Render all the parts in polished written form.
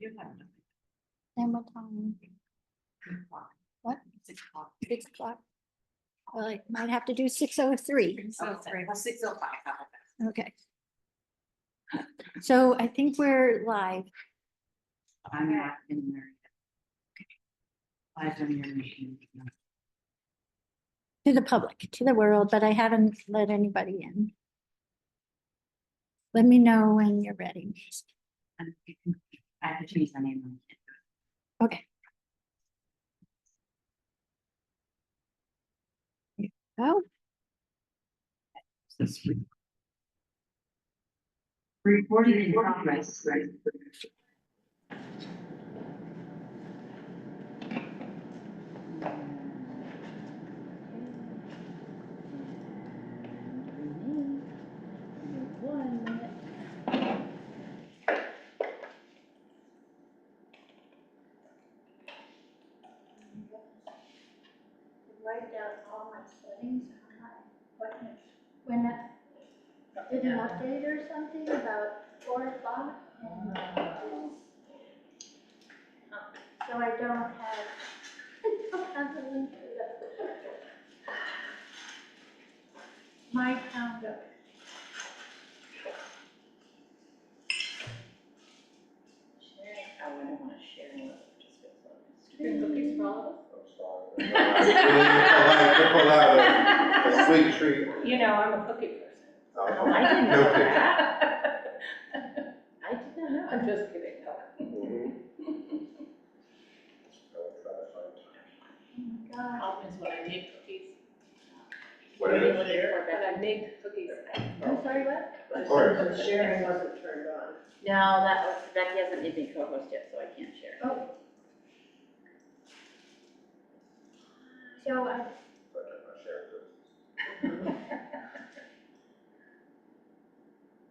You have nothing. And what time? 6 o'clock. What? 6 o'clock. 6 o'clock? Well, I might have to do 6:03. Oh, sorry. Well, 6:05. How about that? Okay. So I think we're live. I'm not in there. Live in your machine. To the public, to the world, but I haven't let anybody in. Let me know when you're ready. And you can- I have to change the name. Okay. Oh, Recording in progress. write down all my settings on my, when I did an update or something about 4 o'clock and so I don't have the link to my calendar. I wouldn't want to share it. Just cookies for all of us. Pull out a sweet treat. You know, I'm a cookie person. Oh, I didn't no know kidding. that. I did not know. I'm just kidding. No. Mhm. I'll try to find time. Oh my God. Problem is when I make cookies. What is it? When I make cookies. I'm sorry, what? Of course. The sharing wasn't turned on. No, Becky hasn't made me co-host yet, so I can't share. Oh. So I, But I'm not sharing this.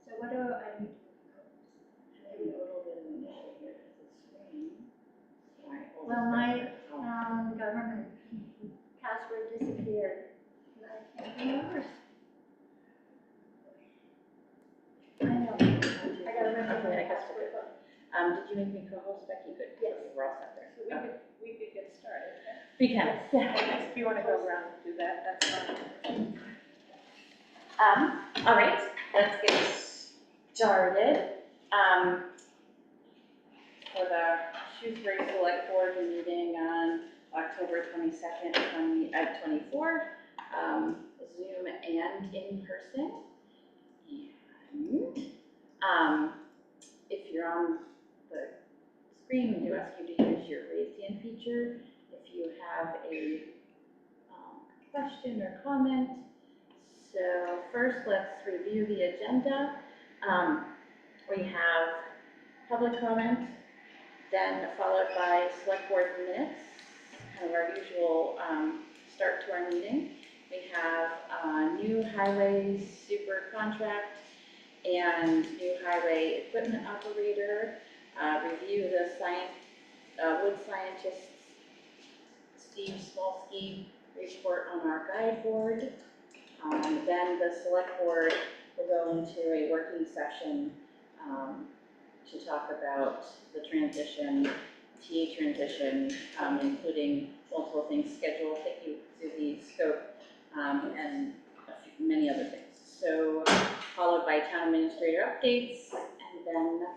so what do I need? I have a little bit of an issue here with the screen. So I always Well, my don't know. government password disappeared. And I can't remember. I know. I gotta remember Okay, my I guess password. Did you make me co-host, Becky? Good. Yes. Okay, we're all set there. So we could get started. We can. If you want to go around and do that, that's fine. All right, let's get started. For the Shutesbury Selectboard meeting on October 22nd, 2024, Zoom and in person. And if you're on the screen, we do ask you to use your raise hand feature. If you have a question or comment. So first, let's review the agenda. We have public comment, then followed by select board minutes, kind of our usual start to our meeting. We have new highway super contract and new highway equipment operator, review the wood scientist's Steve Smolsky report on our guide board. Then the select board will go into a working session to talk about the transition, TA transition, including multiple things, schedule, take you through the scope, and many other things. So followed by town administrator updates, and then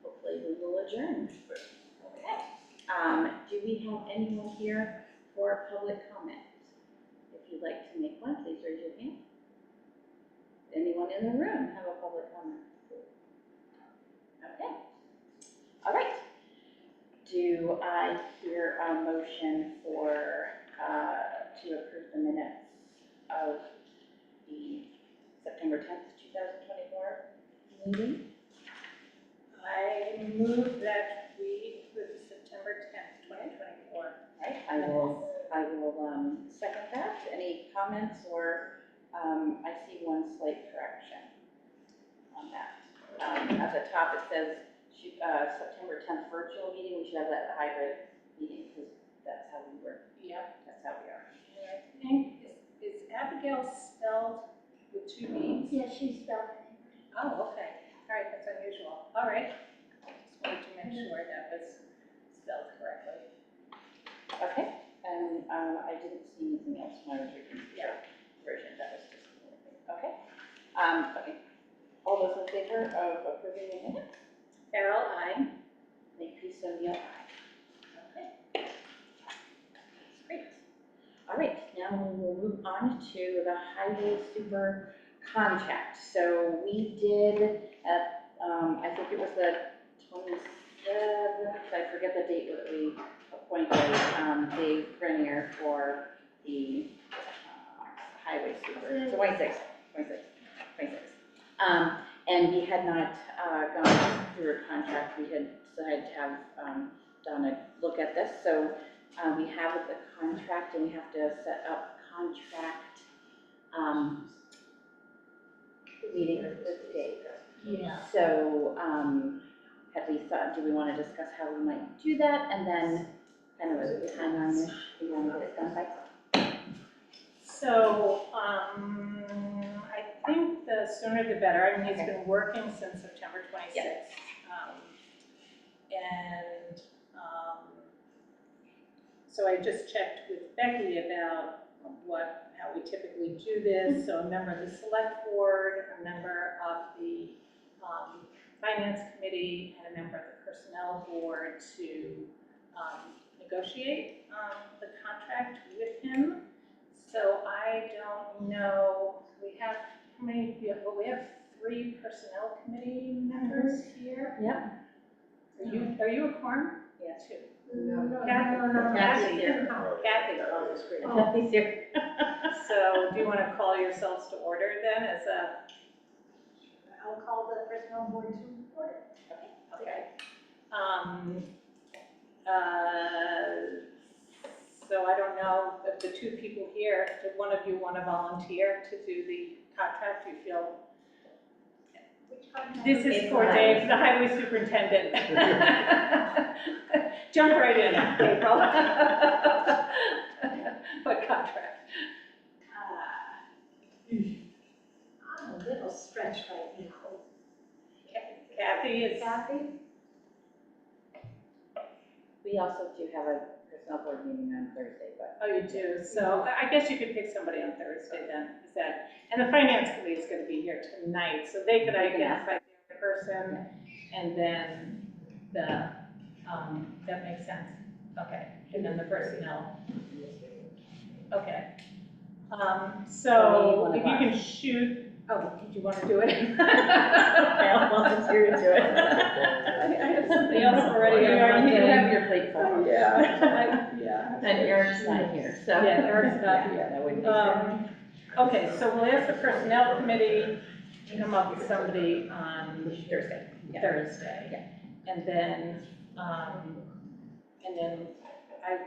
hopefully we will adjourn. Okay. Do we have anyone here for public comment? If you'd like to make one, please raise your hand. Anyone in the room have a public comment? Okay. All right. Do I hear a motion for to approve the minutes of the September 10th, 2024 meeting? I move that we, with September 10th, 2024. Right. I will second that. Any comments or I see one slight correction on that. At the top it says September 10th virtual meeting. We should have that hybrid meeting because that's how we work. Yep. That's how we are. And I think, is Abigail spelled with 2 B's? Yeah, she's spelled it. Oh, okay. All right, that's unusual. All right. Just wanted to mention sure that was spelled correctly. Okay, and I didn't see anything else when I was reading the version, that was just the only thing. Okay. Okay. All those in favor of approving the minutes? Carol, I. Makepeace, O'Neill, aye. Okay. That's great. All right, now we'll move on to the highway super contract. So we did at, I think it was the 27th, I forget the date that we appointed Dave Grenier for the highway super, 26. And we had not gone through a contract. We had decided to have Donna look at this. So we have the contract and we have to set up contract meeting with Dave. Yeah. So had we thought, do we want to discuss how we might do that? And then kind of a timeline-ish, we want to get it done by? So, I think the sooner the better. I mean, he's been working since September 26th. And so I just checked with Becky about how we typically do this. So a member of the select board, a member of the finance committee, and a member of the personnel board to negotiate the contract with him. So I don't know, we have, how many, well, we have 3 personnel committee members here. Yep. Are you a quorum? Yes. 2. No. Kathy's here. Kathy. Kathy's here. So do you want to call yourselves to order then as a? I'll call the personnel board to order. Okay. So I don't know if the 2 people here, did one of you want to volunteer to do the contract? You feel? Which contract? This is for Dave, the highway superintendent. Jump right in, April. What contract? I'm a little stretched right now. Kathy is. Kathy? We also do have a personnel board meeting on Thursday, but. Oh, you do? So I guess you could pick somebody on Thursday then, is that, and the finance committee is gonna be here tonight, so they could identify the person, and then the, that makes sense, okay, and then the personnel. Okay. So if you can shoot, oh, did you wanna do it? Okay, I'll volunteer to do it. I have something else already on You Monday. have your plate full. Yeah. And Eric's not here, so. Yeah, Eric's not here. That wouldn't be fair. Okay, so we'll ask the personnel committee to come up with somebody on Thursday. Yeah. Thursday. Yeah. And then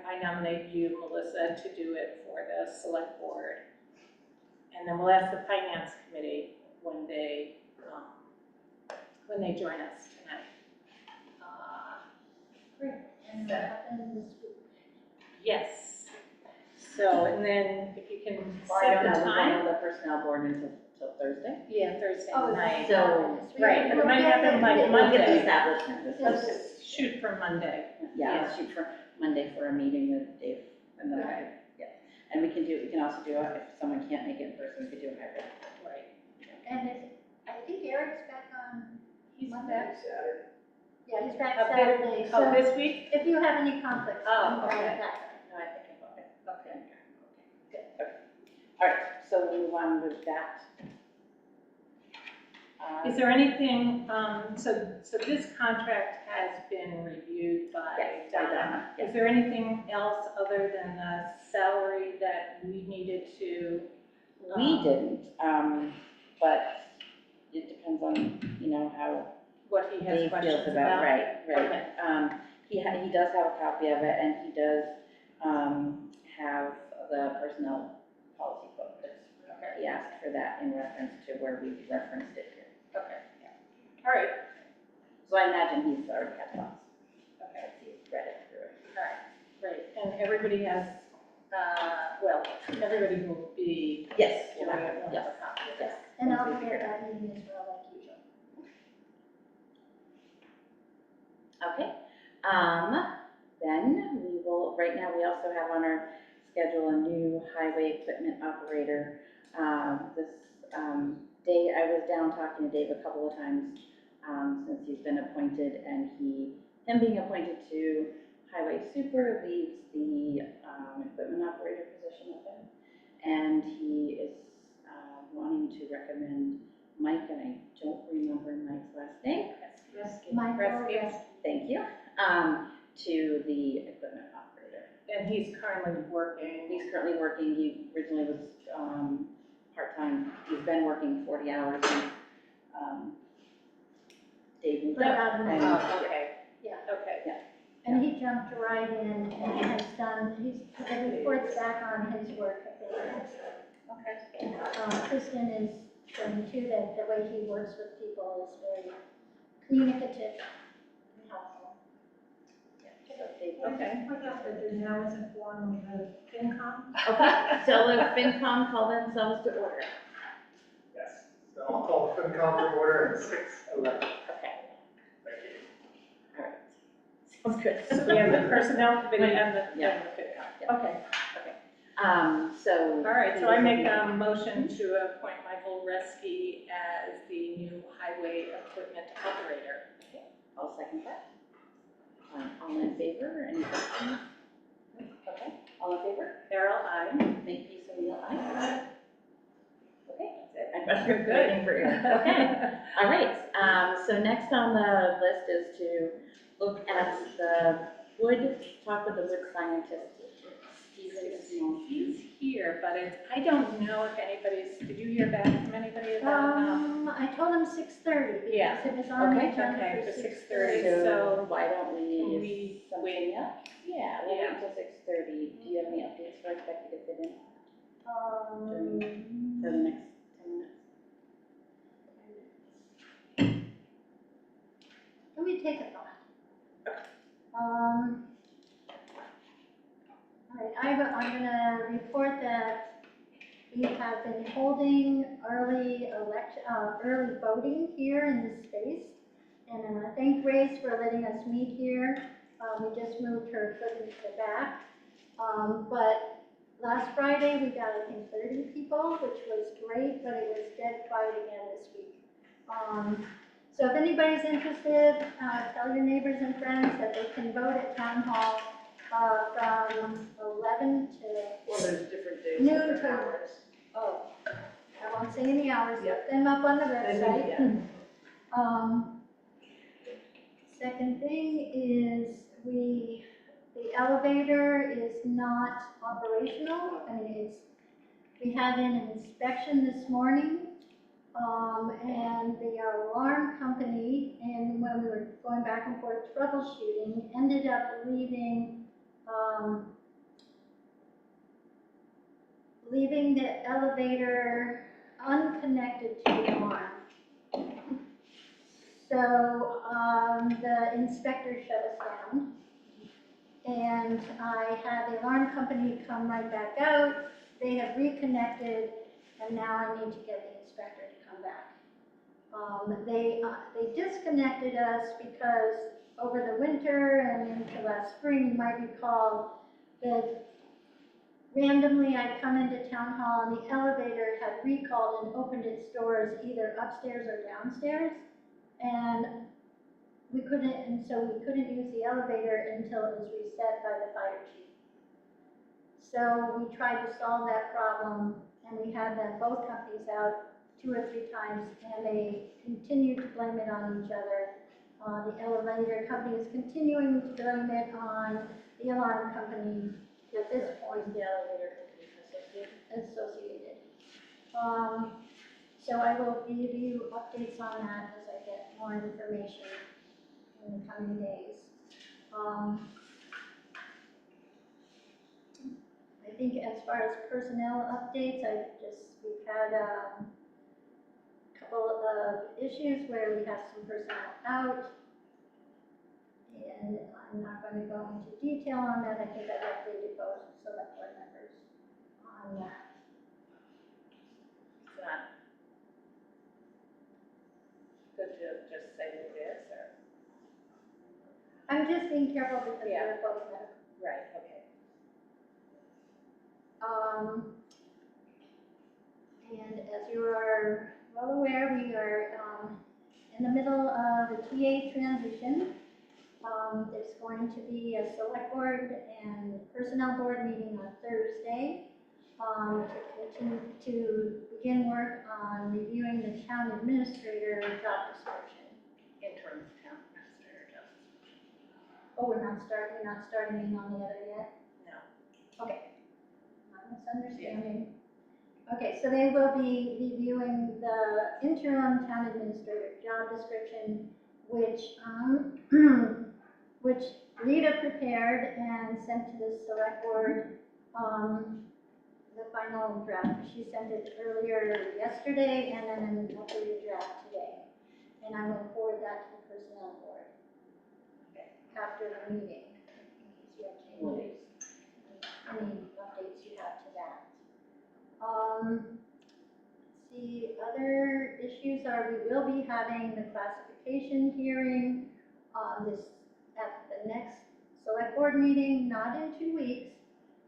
I nominate you, Melissa, to do it for the select board. And then we'll ask the finance committee when they join us tonight. Great. And what happened this week? Yes. So, and then if you can Well, I set don't the know, we're time. going to the personnel board until Thursday. Yeah, Thursday Oh, night. right. So- Right, but it might happen like We'll get the Monday. establishment. This Let's is- shoot for Monday. Yeah, let's shoot for Monday for a meeting with Dave. And then, Right. yeah. And we can also do, if someone can't make it in person, we could do a hybrid. Right. And I think Eric's back on He's Monday. back. Yeah, he's back Oh, Saturday, Oh, so this week? if you have any conflicts, Oh, I'm okay. back. No, I think about it. Okay. Okay. All right, so we'll move on with that. Is there anything, so this contract has been reviewed by Yes, by Donna. Donna, yes. Is there anything else other than the salary that we needed to? We didn't, but it depends on, how What he has Dave questions feels about, right. Okay. He does have a copy of it, and he does, have the personnel policy book. He asked for that in reference to where we referenced it here. Okay. All right. So I imagine he's already had thoughts. Okay. He's read it through it. All right. Great. And everybody has, everybody will be Yes. doing it. We'll have a copy of Yes. it. And Once I'll we be figure at it out. that meeting as well, like usual. Okay, Then we will, right now, we also have on our schedule a new highway equipment operator. Dave, I was down talking to Dave a couple of times, since he's been appointed, and him being appointed to highway super leaves the, equipment operator position open. And he is, wanting to recommend Mike, and I don't remember Mike's last name. Michael, Rescue. yes. Thank you, to the equipment operator. And he's currently working. He's currently working, he originally was, part-time, he's been working 40 hours, and, Dave moved Right up. out of and- my- Oh, okay. Yeah. Okay. And he jumped right in and has done, he reports back on his work. Okay. Kristen is showing too that the way he works with people is very communicative and helpful. So Dave, Okay. Point out that there now is a form on the FinCom. okay, so the FinCom call themselves to order. Yes, so I'll call the FinCom to order at 6:11. Okay, Thank you. all right. Sounds good. So we have the personnel committee and the, Yeah. and the FinCom. Yeah. Okay. So. All right, so I make a motion to appoint Michael Reski as the new highway equipment operator. I'll second that. All in favor, any questions? Okay, all in favor? Carol, I. Make peace and we'll aye. Okay, That's I bet you're waiting for you. Okay, all right, so next on the list is to look at the wood, talk with the wood scientist, Stephen Small. He's here, but I don't know if anybody's, did you hear back from anybody about, I told him 6:30 Yeah. because it was on the Okay, agenda okay, for for 6:30. 6:30. So why don't Can we we something wait? up? Yeah, we'll Yeah. wait till 6:30. Do you have any updates for us, Becky, to fit in for the next 10 minutes? Let me take a thought. All right, I'm gonna report that we have been holding early voting here in this space. And I thank Grace for letting us meet here. We just moved her equipment to the back. But last Friday, we got, I think, 30 people, which was great, but it was dead quiet again this week. So if anybody's interested, tell your neighbors and friends that they can vote at Town Hall from 11 to Well, there's different days. Noon different to- hours. Oh, I won't say any hours, Yeah. look them up on the Then you- website. Second thing is the elevator is not operational. I mean, we had an inspection this morning, and the alarm company, and when we were going back and forth troubleshooting, ended up leaving the elevator unconnected to the alarm. So, the inspector shut us down. And I had the alarm company come right back out. They have reconnected, and now I need to get the inspector to come back. They disconnected us because over the winter and into last spring, you might recall that randomly I'd come into Town Hall and the elevator had recalled and opened its doors either upstairs or downstairs. And so we couldn't use the elevator until it was reset by the fire chief. So we tried to solve that problem, and we had both companies out 2 or 3 times, and they continued to blame it on each other. The elevator company is continuing to blame it on the alarm company at this point. The elevator company Associated. So I will give you updates on that as I get more information in the coming days. I think as far as personnel updates, we've had a couple of issues where we have some personnel out. And I'm not going to go into detail on that. I think I've updated both select board members on that. It's not good to just say who it is, or? I'm just being careful because Yeah. we're both medical. Right, okay. And as you are well aware, we are in the middle of a TA transition. There's going to be a select board and personnel board meeting on Thursday to begin work on reviewing the town administrator job description. Interim town administrator job description. Oh, you're not starting in on the other yet? No. Okay. My misunderstanding. Okay, so they will be reviewing the interim town administrator job description, which, which Rita prepared and sent to the select board, the final draft. She sent it earlier yesterday and then an updated draft today. And I will forward that to the personnel board after the meeting, in case you have changes, any updates you have to that. Let's see, other issues are we will be having the classification hearing at the next select board meeting, not in 2 weeks,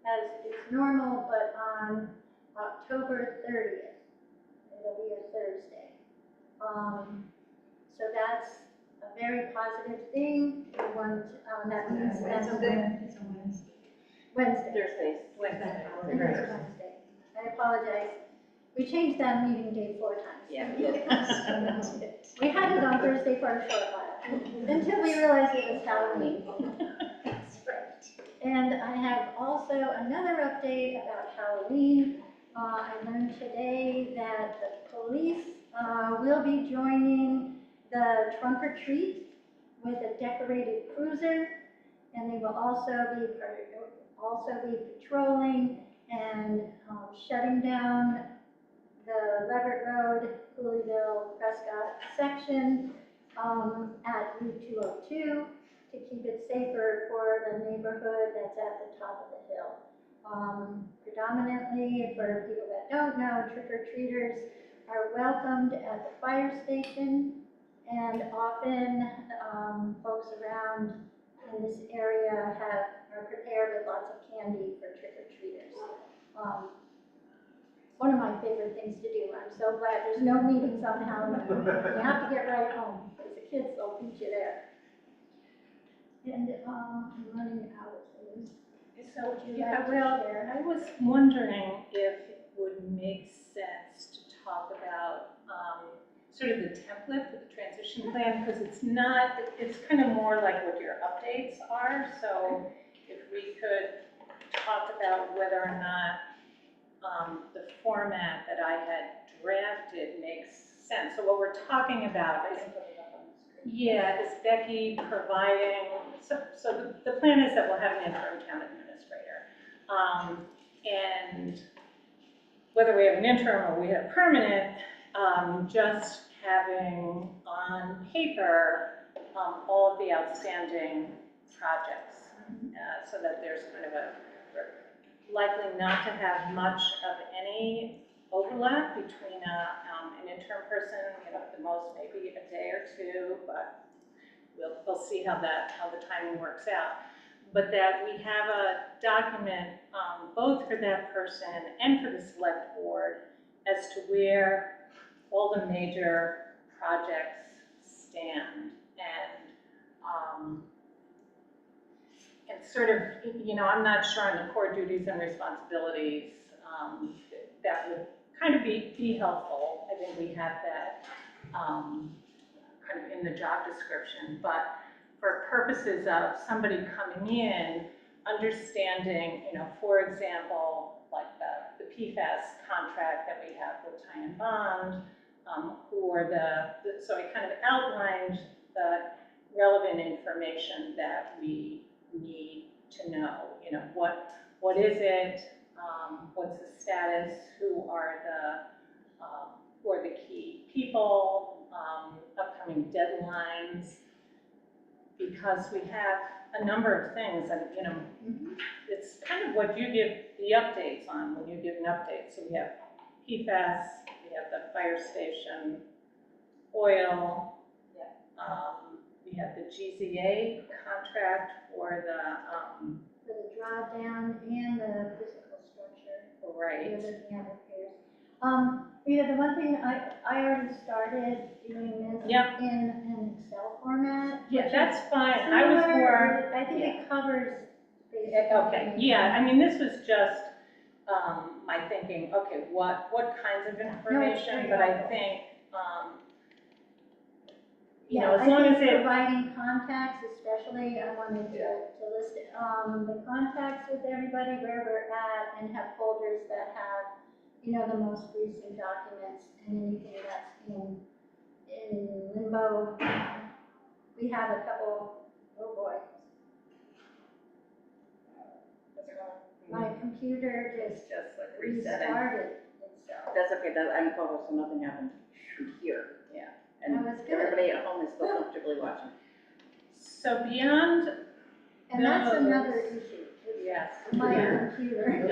as is normal, but on October 30th. It'll be a Thursday. So that's a very positive thing. We want, that means that's It's a Wednesday. Wednesday. Thursdays. Wednesday. It is Wednesday. I apologize. We changed that meeting date 4 times. Yeah. We had it on Thursday for a short while, until we realized it was Halloween. That's right. And I have also another update about Halloween. I learned today that the police will be joining the trunk or treat with a decorated cruiser, and they will also be patrolling and shutting down the Leverett Road, Cooleyville, Prescott section at Route 202 to keep it safer for the neighborhood that's at the top of the hill. Predominantly, for people that don't know, trick-or-treaters are welcomed at the fire station, and often folks around in this area are prepared with lots of candy for trick-or-treaters. One of my favorite things to do. I'm so glad there's no meetings on Halloween. You have to get right home, because the kids will beat you there. And I'm running out of things. So, Would you yeah, like to well, share? I was wondering if it would make sense to talk about sort of the template for the transition plan, because it's kind of more like what your updates are. So if we could talk about whether or not the format that I had drafted makes sense. So what we're talking about is, is Becky providing, so the plan is that we'll have an interim town administrator. And whether we have an interim or we have permanent, just having on paper all of the outstanding projects, so that there's kind of likely not to have much of any overlap between an interim person, at the most maybe a day or 2, but we'll see how the timing works out. But that we have a document both for that person and for the select board as to where all the major projects stand, and sort of, I'm not sure on the core duties and responsibilities, that would kind of be helpful. I think we have that kind of in the job description, but for purposes of somebody coming in, understanding, for example, like the PFAS contract that we have with Ty and Bond, or so I kind of outlined the relevant information that we need to know. What is it? What's the status? Who are the key people? Upcoming deadlines? Because we have a number of things, and it's kind of what you give the updates on when you give an update. So we have PFAS, we have the fire station, oil, we had the GZA contract for the, For the drawdown and the physical structure. right, We're looking at repairs. The one thing I already started doing this Yep. in an Excel format. yeah, which that's is fine, I was similar, more, but I think yeah. it covers basic Okay, information. yeah, I mean, this was just, my thinking, okay, what kinds of information, very but I helpful. think, you know, as long I as think it, providing contacts, especially, I wanted to list, the contacts with everybody, where we're at, and have folders that have, the most recent documents, and anything that's in limbo. We have a couple, oh boy, my computer It's just just like resetting. restarted itself. That's okay, I'm covered, so nothing happened here. Yeah. And That was good. everybody at home is still comfortably watching. so beyond, And that's those- another issue, is yes, my computer.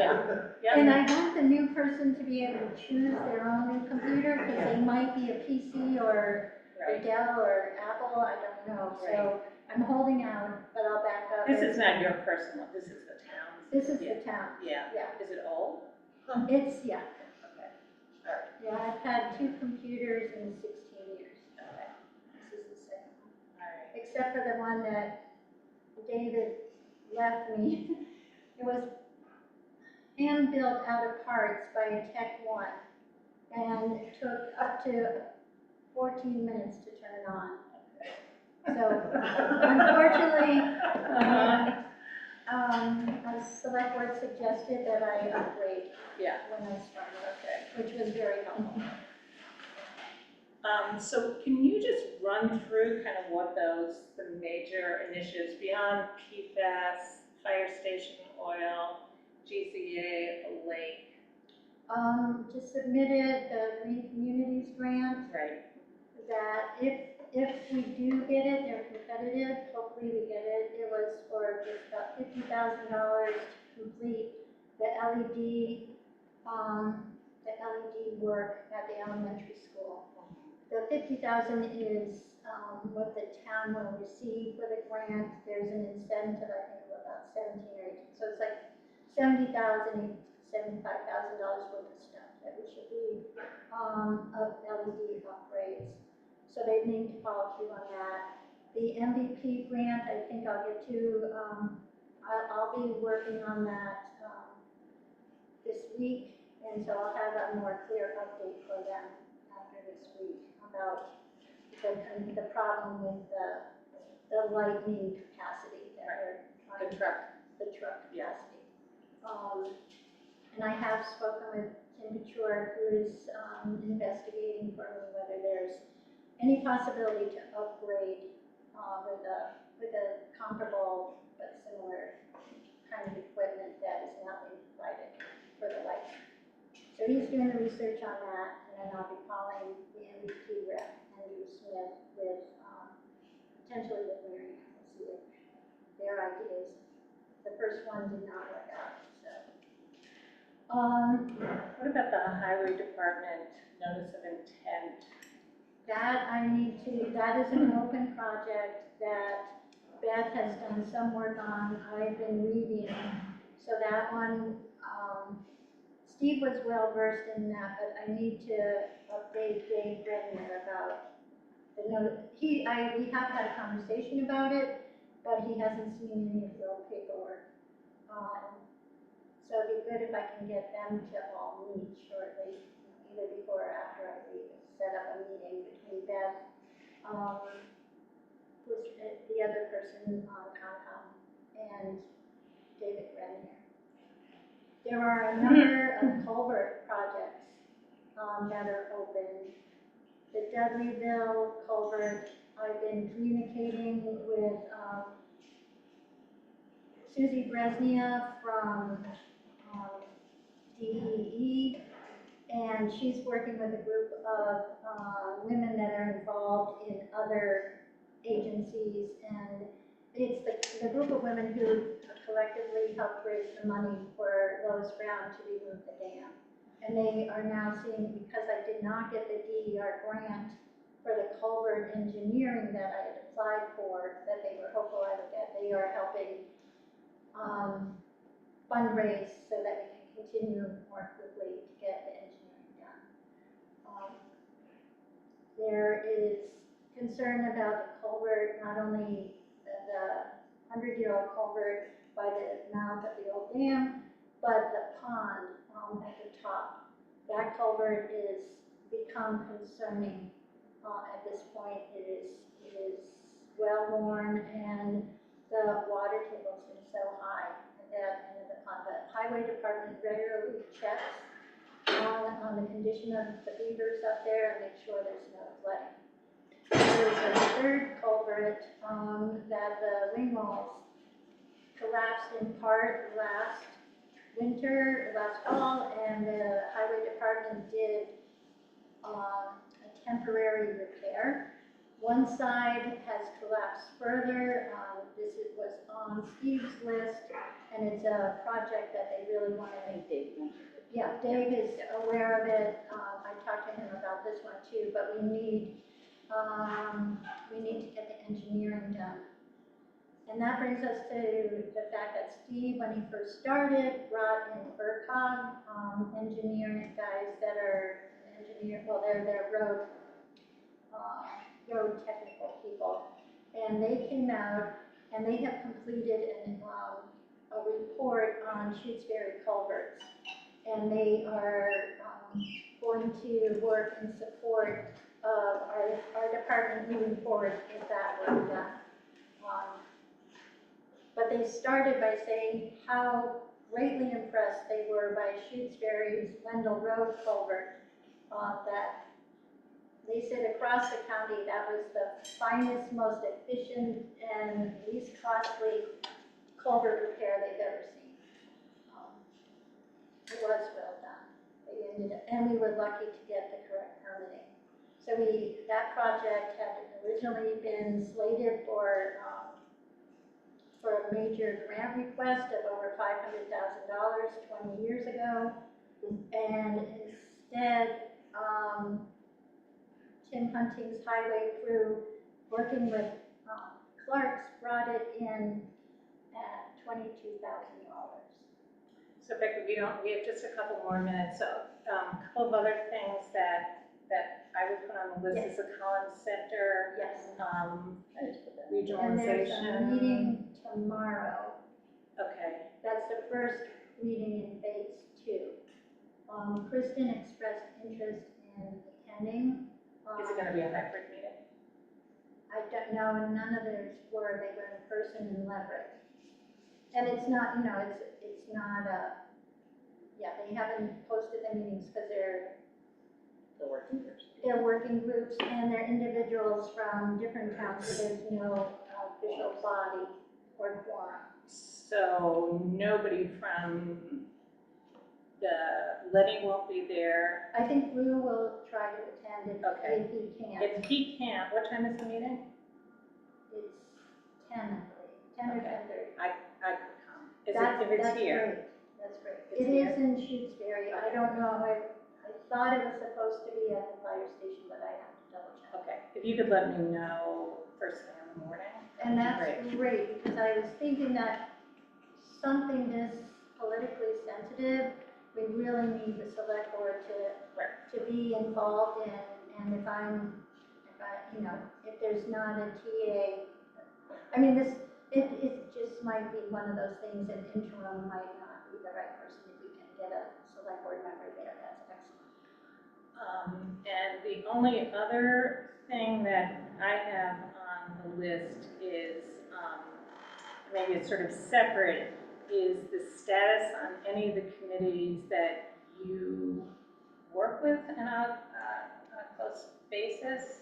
yeah, And I want the new person to be able to choose their own new computer, because they might be a PC or right. Dell or Apple, I don't know. So I'm holding out, but I'll back up. This is not your personal, this is the town's. This is Yeah. the town. Yeah, Yeah, is it old? it's, yeah, Okay, all right, yeah, I've had 2 computers in 16 years. okay, This is the second one. all right. Except for the one that David left me. It was hand-built out of parts by a Tech One, and it took up to 14 minutes to turn on. So unfortunately, a select board suggested that I upgrade Yeah, when I started, okay. which was very helpful. So can you just run through kind of what the major initiatives beyond PFAS, fire station oil, GZA, the lake? Just submitted the Green Communities grant, Right, that if we do get it, they're competitive, hopefully we get it. It was for just about $50,000 to complete the LED work at the elementary school. The $50,000 is what the town will receive for the grant. There's an incentive, I think, of about 17 or 18. So it's like $70,000, $75,000 worth of stuff that we should be of LED upgrades. So they need to follow through on that. The MVP grant, I think I'll get to. I'll be working on that this week, and so I'll have a more clear update for them after this week about the problem with the lightning capacity that we're trying the truck. the truck Yeah. capacity. And I have spoken with Tim Couture, who is investigating for me whether there's any possibility to upgrade with a comparable but similar kind of equipment that is now being provided for the light. So he's doing the research on that, and then I'll be calling the MVP rep, Andrew Smith, with potentially with Marion, we'll see if their ideas. The first one did not work out, so. What about the highway department notice of intent? That is an open project that Beth has done some work on, I've been reading. So that one, Steve was well versed in that, but I need to update Dave Redmond about the note. We have had a conversation about it, but he hasn't seen any of the paperwork. So it'd be good if I can get them to all meet shortly, either before or after I leave, set up a meeting between Beth, who's the other person on Concom, and David Grenier. There are a number of culvert projects that are open. The Dudleyville culvert, I've been communicating with Susie Bresnia from DEE, and she's working with a group of women that are involved in other agencies, and it's the group of women who collectively helped raise the money for Lois Brown to remove the dam. And they are now seeing, because I did not get the DER grant for the culvert engineering that I had applied for that they were hopeful I would get. They are helping fundraise so that we can continue more quickly to get the engineering done. There is concern about the culvert, not only the 100-year-old culvert by the mouth of the old dam, but the pond at the top. That culvert is become concerning at this point. It is well worn, and the water table's been so high at that end of the pond. The highway department regularly checks on the condition of the beavers up there and make sure there's no flooding. There's a third culvert that the wing walls collapsed in part last fall, and the highway department did a temporary repair. One side has collapsed further. Was on Steve's list, and it's a project that they really want to. I think Dave mentioned it. Yeah, Dave is aware of it. I talked to him about this one too, but we need to get the engineering done. And that brings us to the fact that Steve, when he first started, brought in ERCOG engineering guys that are they're road technical people. And they came out and they have completed a report on Shutesbury culverts. And they are going to work in support of our department moving forward with that work done. But they started by saying how greatly impressed they were by Shutesbury's Wendell Road culvert. That they said across the county that was the finest, most efficient, and least costly culvert repair they've ever seen. It was well done. And we were lucky to get the correct permitting. So that project had originally been slated for a major grant request of over $500,000 20 years ago. And instead, Tim Hunting's highway crew, working with Clark's, brought it in at $22,000. So Becca, we have just a couple more minutes, so a couple of other things that I would put on the list Yes. is the Collins Center, Yes. regionalization. And there's a meeting tomorrow. Okay, That's the first meeting in phase 2. Kristen expressed interest in attending. is it gonna be a hybrid meeting? I don't know, and none of theirs were. They were in person in Leverett. And it's not, it's not they haven't posted the meetings because The working groups. they're working groups and they're individuals from different towns, so there's no official body or quorum. So nobody from Lenny won't be there. I think Lou will try to attend Okay. if he can. If he can't, what time is the meeting? It's 10, I believe, 10 or Okay. 10:30. I could come. If That's it's here. great. That's great. It's It here? is in Shutesbury. I Okay. don't know, I thought it was supposed to be at the fire station, but I have to double check. Okay, if you could let me know first thing in the morning. And that'd be that's great, because I was thinking that something this politically sensitive, we really need the select board to be involved in, and if there's not a TA, I mean, it just might be one of those things, an interim might not be the right person. If you can get a select board member there, that's excellent. And the only other thing that I have on the list is, maybe it's sort of separate, is the status on any of the committees that you work with on a close basis,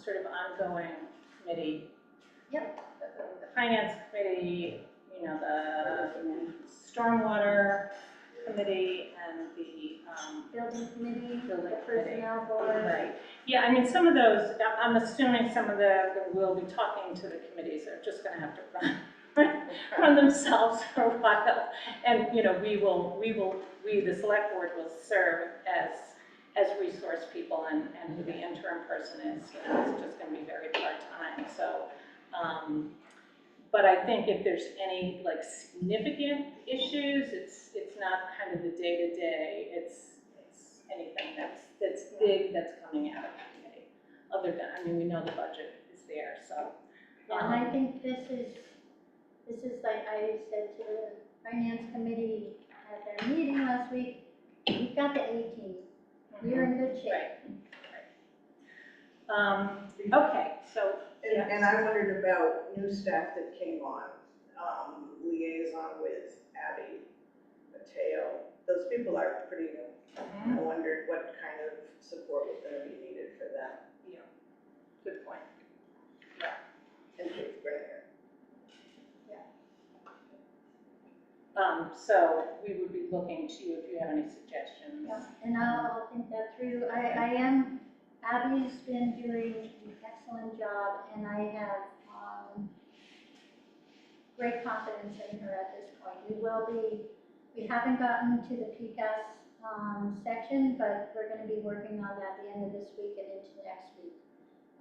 sort of ongoing committee. Yep. The finance committee, the stormwater committee, and the Building committee, Building the committee. personnel board. right. Yeah, I mean, some of those, I'm assuming some of them will be talking to the committees. They're just going to have to run themselves for a while. And, we, the select board, will serve as resource people, and who the interim person is, it's just going to be very part-time. So But I think if there's any like significant issues, it's not kind of the day-to-day, it's anything that's big that's coming out of the committee. Other than, I mean, we know the budget is there, so. And I think this is like I said to the finance committee at their meeting last week, we've got the 18. We're in good shape. Okay, so. And I wondered about new staff that came on, liaison with Abby, Mateo. Those people are pretty new. I wondered what kind of support was gonna be needed for them. Yeah, good point. And Kate's Brenner. So we would be looking to you if you have any suggestions. Yeah, and I'll think that through. Abby's been doing an excellent job, and I have great confidence in her at this point. We haven't gotten to the PCAS section, but we're going to be working on that at the end of this week and into next week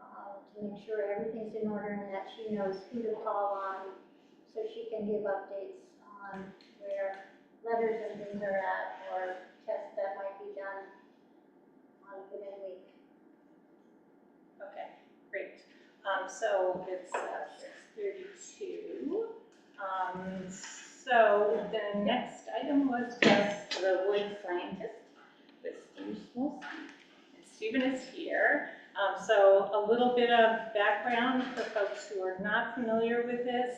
to make sure everything's in order and that she knows who to call on so she can give updates on where letters and things are at or tests that might be done on a given week. Okay, great. So it's 6:32. So the next item was just The wood scientist with Steve Smolsky. and Stephen is here. So a little bit of background for folks who are not familiar with this.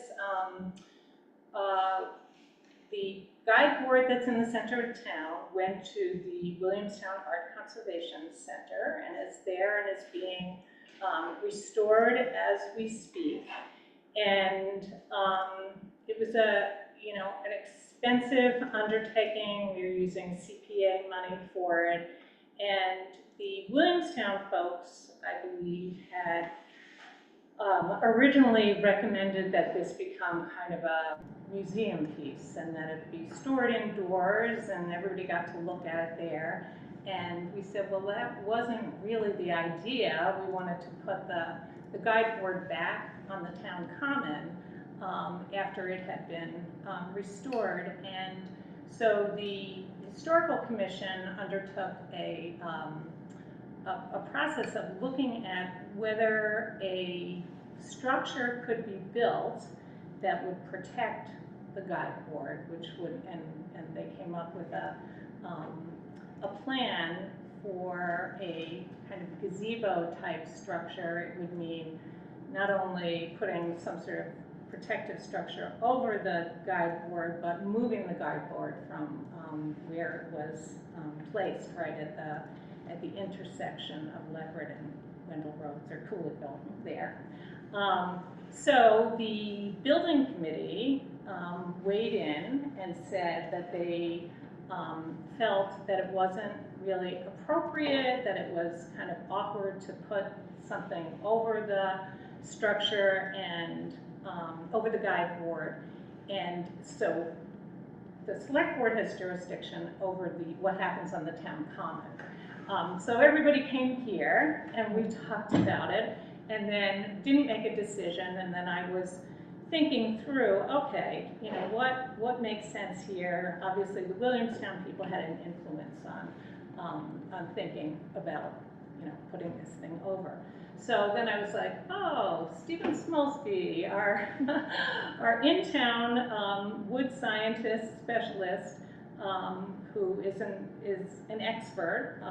The guide board that's in the center of town went to the Williamstown Art Conservation Center and is there and is being restored as we speak. And it was an expensive undertaking. We were using CPA money for it. And the Williamstown folks, I believe, had originally recommended that this become kind of a museum piece and that it be stored indoors and everybody got to look at it there. And we said, well, that wasn't really the idea. We wanted to put the guide board back on the town common after it had been restored. And so the Historical Commission undertook a process of looking at whether a structure could be built that would protect the guide board, which would, and they came up with a plan for a kind of gazebo type structure. It would mean not only putting some sort of protective structure over the guide board, but moving the guide board from where it was placed, right at the intersection of Leverett and Wendell Roads, or Coolidgeville there. So the building committee weighed in and said that they felt that it wasn't really appropriate, that it was kind of awkward to put something over the structure and over the guide board. And so the select board has jurisdiction over what happens on the town common. So everybody came here and we talked about it and then didn't make a decision. And then I was thinking through, okay, what makes sense here? Obviously the Williamstown people had an influence on thinking about, putting this thing over. So then I was like, oh, Stephen Smolsky, our in-town wood scientist specialist, who is an expert.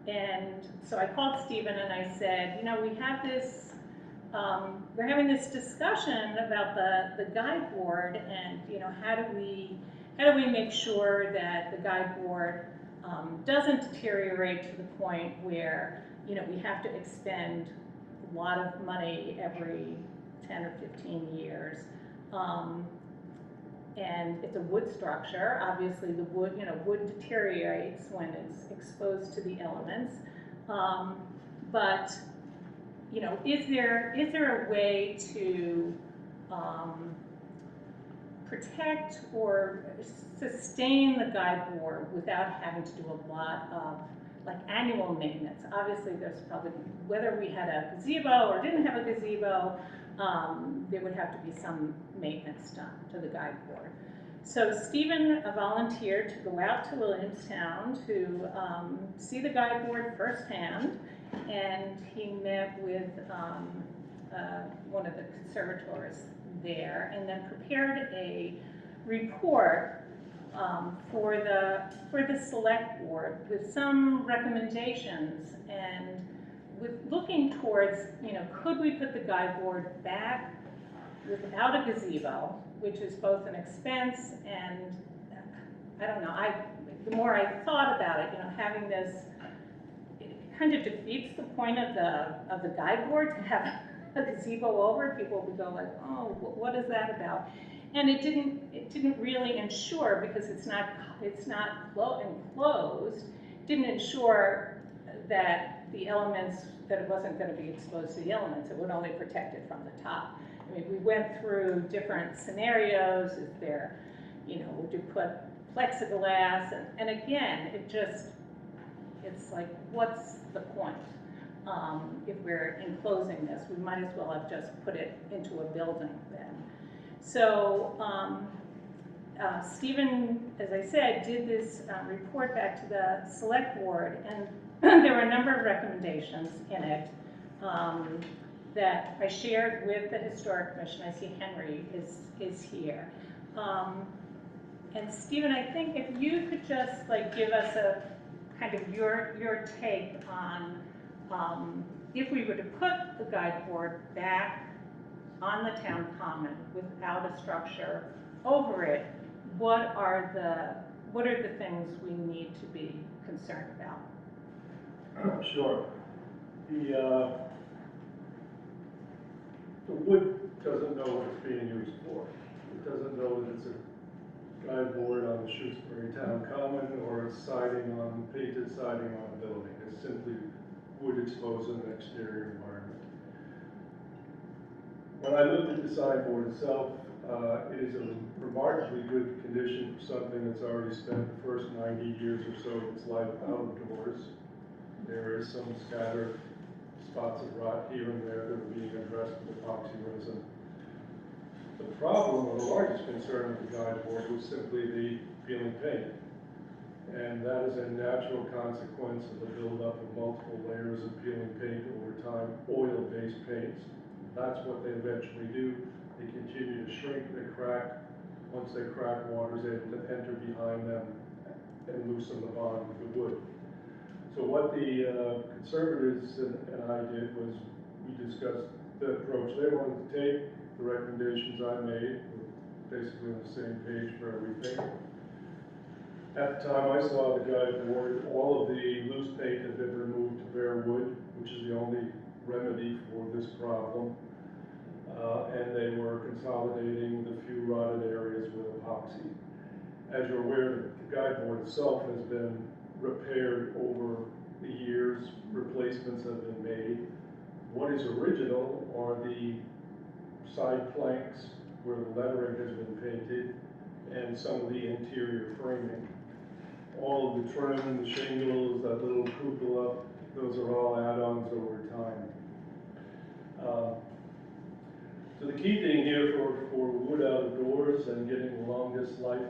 And so I called Stephen and I said, we have this, we're having this discussion about the guide board and, how do we make sure that the guide board doesn't deteriorate to the point where, we have to expend a lot of money every 10 or 15 years. And it's a wood structure. Obviously the wood, wood deteriorates when it's exposed to the elements. But, is there a way to protect or sustain the guide board without having to do a lot of like annual maintenance. Obviously, there's probably, whether we had a gazebo or didn't have a gazebo, there would have to be some maintenance done to the guide board. So Stephen volunteered to go out to Williamstown to see the guide board firsthand, and he met with one of the conservators there, and then prepared a report for the select board with some recommendations, and with looking towards, you know, could we put the guide board back without a gazebo, which is both an expense and, I don't know, the more I thought about it, you know, having this, it kind of defeats the point of the guide board to have a gazebo over. People would go like, oh, what is that about? And it didn't really ensure, because it's not enclosed, didn't ensure that the elements, that it wasn't going to be exposed to the elements. It would only protect it from the top. I mean, we went through different scenarios. Is there, you know, would you put plexiglass? And again, it's like, what's the point? If we're enclosing this, we might as well have just put it into a building then. So Stephen, as I said, did this report back to the select board, and there were a number of recommendations in it that I shared with the Historic Commission. I see Henry is here. And Stephen, I think if you could just like give us a kind of your take on if we were to put the guide board back on the town common without a structure over it, what are the things we need to be concerned about? Sure. The wood doesn't know what it's being used for. It doesn't know that it's a guide board on the Shutesbury Town Common or it's painted siding on a building. It's simply wood exposed in an exterior environment. When I looked at the sideboard itself, it is in remarkably good condition for something that's already spent the first 90 years or so of its life outdoors. There is some scattered spots of rot here and there that are being addressed with epoxy resin. The problem, or the largest concern of the guide board, was simply the peeling paint. And that is a natural consequence of the buildup of multiple layers of peeling paint over time, oil-based paints. That's what they eventually do. They continue to shrink, they crack. Once they crack, water is able to enter behind them and loosen the bond with the wood. So what the conservatives and I did was we discussed the approach they wanted to take, the recommendations I made, basically on the same page for everything. At the time I saw the guide board, all of the loose paint had been removed to bare wood, which is the only remedy for this problem. And they were consolidating the few rotted areas with epoxy. As you're aware, the guide board itself has been repaired over the years, replacements have been made. What is original are the side planks where the lettering has been painted and some of the interior framing. All of the trim, the shingles, that little cupola, those are all add-ons over time. So the key thing here for wood out of doors and getting the longest life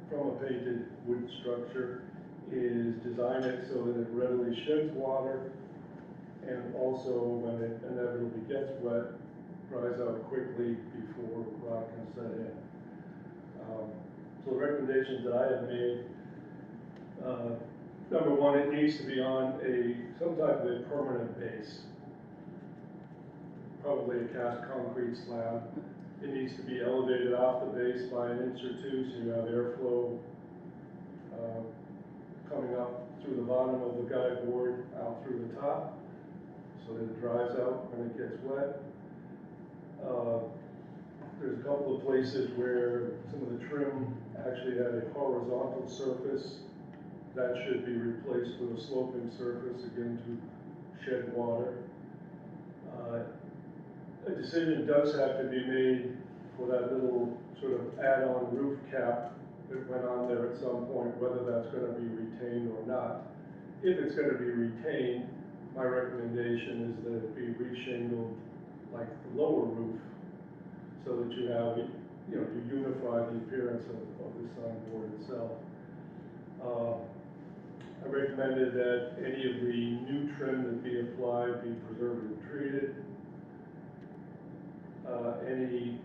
from a painted wood structure is design it so that it readily sheds water, and also when it inevitably gets wet, dries out quickly before rot can set in. So the recommendations that I have made, number one, it needs to be on some type of a permanent base, probably a cast concrete slab. It needs to be elevated off the base by an inch or two so you have airflow coming up through the bottom of the guide board out through the top so that it dries out when it gets wet. There's a couple of places where some of the trim actually had a horizontal surface. That should be replaced with a sloping surface, again, to shed water. A decision does have to be made for that little sort of add-on roof cap that went on there at some point, whether that's going to be retained or not. if it's gonna be retained, my recommendation is that it be reshingled like the lower roof, so that you have, you know, you unify the appearance of the signboard itself. I recommended that any of the new trim that be applied be preservative treated. Any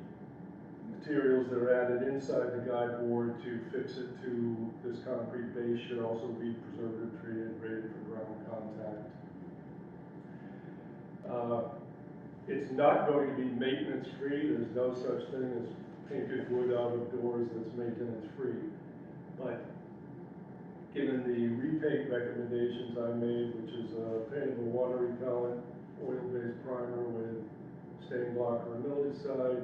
materials that are added inside the guide board to fix it to this concrete base should also be preservative treated, rated for ground contact. It's not going to be maintenance free. There's no such thing as painted wood out of doors that's maintenance free. But given the repaint recommendations I made, which is a paintable water repellent, oil-based primer with stain blocker and mildewcide,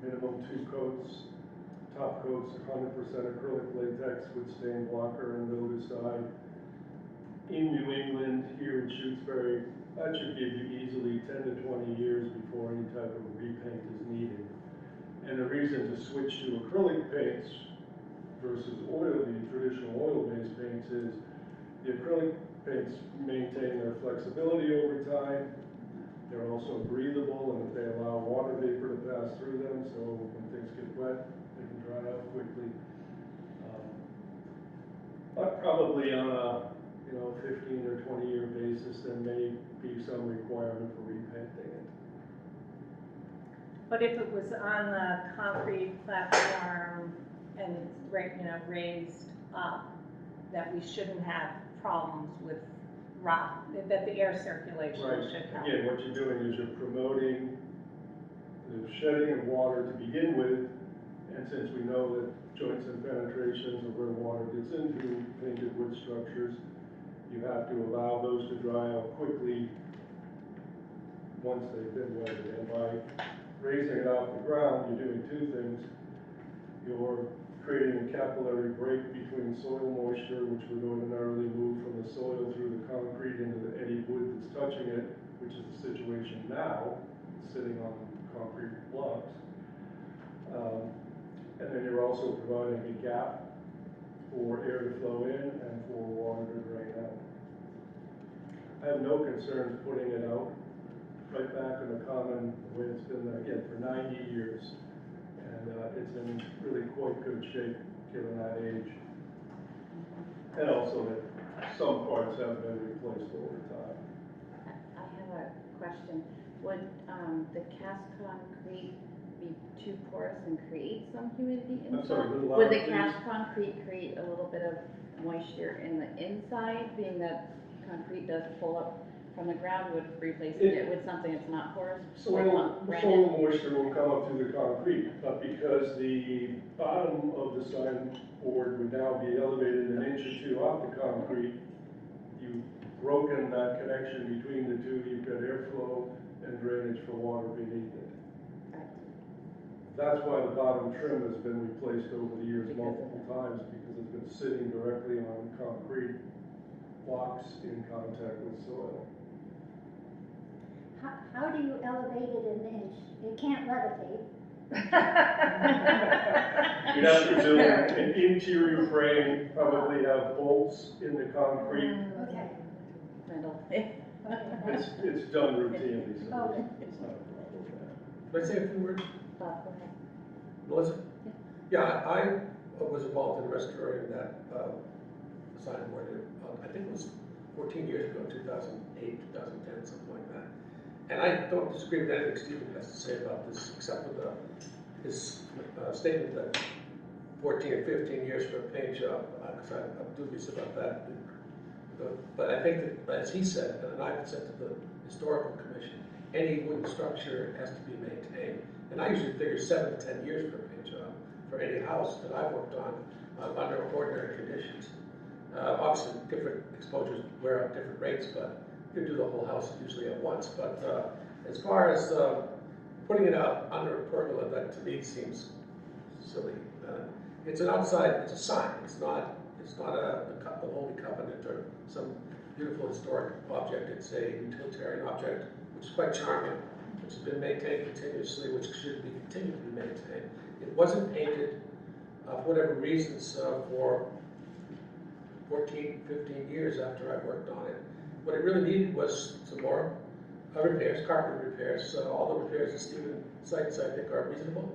minimum 2 coats, top coats 100% acrylic latex with stain blocker and mildewcide. In New England, here in Shutesbury, that should give you easily 10 to 20 years before any type of repaint is needed. And the reason to switch to acrylic paints versus traditional oil-based paints is the acrylic paints maintain their flexibility over time. They're also breathable, and they allow water vapor to pass through them, so when things get wet, they can dry out quickly. But probably on a 15 or 20 year basis, there may be some requirement for repainting it. But if it was on the concrete platform and raised up, that we shouldn't have problems with rot, that the air circulation Right. should help. Again, what you're doing is you're promoting the shedding of water to begin with, and since we know that joints and penetrations are where water gets into painted wood structures, you have to allow those to dry out quickly once they've been wetted. And by raising it off the ground, you're doing two things. You're creating a capillary break between soil moisture, which would ordinarily move from the soil through the concrete into any wood that's touching it, which is the situation now, sitting on concrete blocks. And then you're also providing a gap for air to flow in and for water to drain out. I have no concerns putting it out right back in the common the way it's been there again for 90 years. And it's in really quite good shape given that age. And also that some parts have been replaced over time. I have a question. Would the cast concrete be too porous and create some humidity inside? I'm sorry, a little Would louder, the please. cast concrete create a little bit of moisture in the inside, being that concrete does pull up from the ground? Would replacing it with something that's not porous? Soil moisture will come up through the concrete, but because the bottom of the signboard would now be elevated an inch or two off the concrete, you've broken that connection between the two. You've got airflow and drainage for water beneath it. That's why the bottom trim has been replaced over the years multiple times, because it's been sitting directly on concrete blocks in contact with soil. How do you elevate it an inch? It can't levitate. You'd have to build an interior frame, probably have bolts in the concrete. Okay. Metal. It's done routinely, so Okay. it's not a problem there. Can I say a few words? Go ahead. Melissa? Yeah, I was involved in restoring that signboard. I think it was 14 years ago, 2008, 2010, something like that. And I don't disagree with anything Stephen has to say about this, except with his statement that 14 or 15 years for a paint job, because I'm dubious about that. But I think that, as he said, and I've said to the Historical Commission, any wooden structure has to be maintained. And I usually figure 7 to 10 years for a paint job for any house that I've worked on under ordinary conditions. Obviously, different exposures wear out different rates, but you can do the whole house usually at once. But as far as putting it out under a pergola, that to me seems silly. It's an outside, it's a sign. It's not a holy covenant or some beautiful historic object. It's a utilitarian object, which is quite charming, which has been maintained continuously, which should be continued to be maintained. It wasn't painted for whatever reasons for 14, 15 years after I worked on it. What it really needed was some more repairs, carpet repairs. All the repairs that Stephen cites, I think, are reasonable.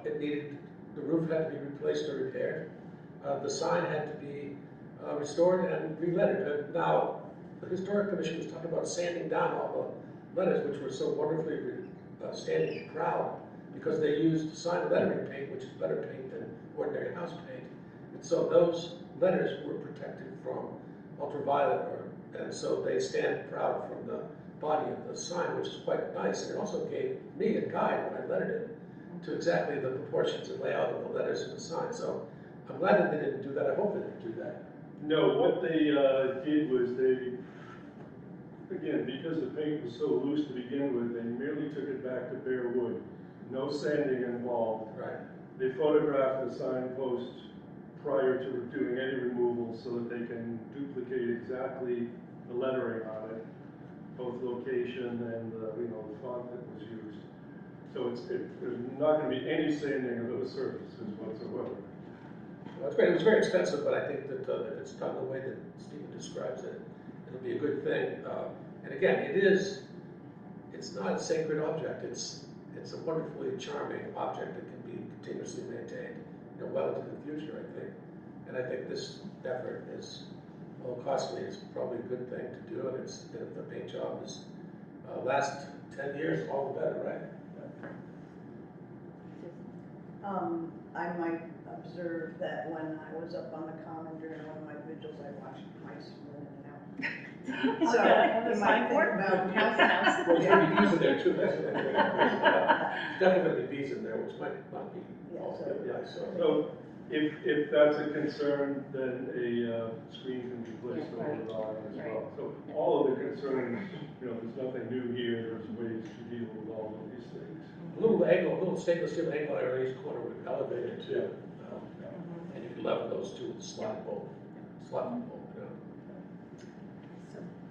It needed, the roof had to be replaced or repaired. The sign had to be restored and re-lettered. Now, the Historic Commission was talking about sanding down all the letters, which were so wonderfully standing proud, because they used sign lettering paint, which is better paint than ordinary house paint. And so those letters were protected from ultraviolet, and so they stand proud from the body of the sign, which is quite nice. And it also gave me a guide when I lettered it to exactly the proportions and layout of the letters in the sign. So I'm glad that they didn't do that. I hope they didn't do that. No, what they did was they, again, because the paint was so loose to begin with, they merely took it back to bare wood. No sanding involved. Right. They photographed the signpost prior to doing any removal so that they can duplicate exactly the lettering on it, both location and the font that was used. So there's not going to be any sanding of those surfaces whatsoever. Well, that's great. It was very expensive, but I think that if it's done the way that Stephen describes it, it'll be a good thing. And again, it's not a sacred object. It's a wonderfully charming object that can be continuously maintained, well into the future, I think. And I think this effort is, although costly, it's probably a good thing to do. And if the paint job is last 10 years, all the better, right? I might observe that when I was up on the common during one of my vigils, I watched mice run in and out. So On the you might think signboard? about. House and house. Well, there's going to be bees in there too. There's definitely going to be bees in there, which might not be altogether nice. So if that's a concern, then a screen can be placed over the line as well. So all of the concerns, there's nothing new here. There's ways to deal with all of these things. A little stainless steel angle iron on each corner with an elevator too. And you can level those two with a slot bolt. So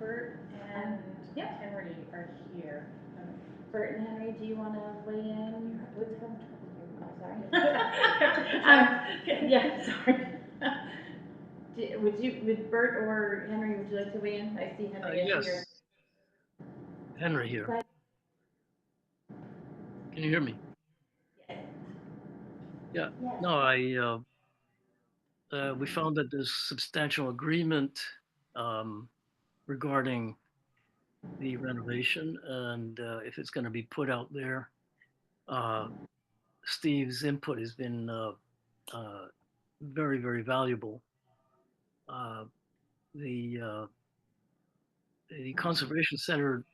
Bert and Henry are here. Bert and Henry, do you want to weigh in? What's having trouble here? Oh, sorry. Yeah, sorry. Would Bert or Henry, would you like to weigh in? I see Henry is Yes. here. Henry here. Go ahead. Can you hear me? Yes. Yeah. Yes. No, we found that there's substantial agreement regarding the renovation, and if it's going to be put out there, Steve's input has been very, very valuable. The Conservation Center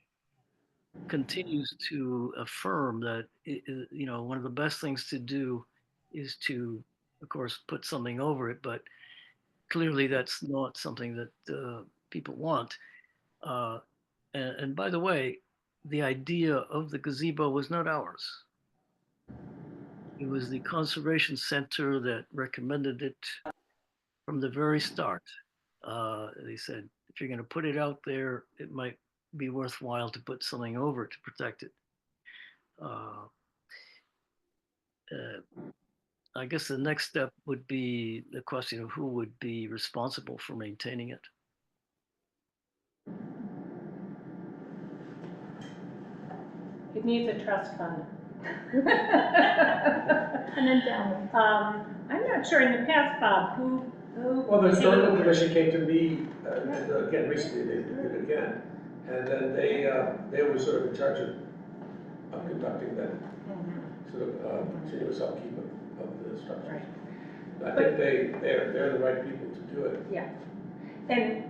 continues to affirm that one of the best things to do is to, of course, put something over it, but clearly that's not something that people want. And by the way, the idea of the gazebo was not ours. It was the Conservation Center that recommended it from the very start. They said, if you're going to put it out there, it might be worthwhile to put something over it to protect it. I guess the next step would be the question of who would be responsible for maintaining it. It needs a trust fund. An endowment. I'm not sure in the past, Bob, who. Well, the Historical Commission came to me, again, recently, they did it again. And then they were sort of in charge of conducting that sort of continuous upkeep of the structures. I think they're the right people to do it. Yeah. And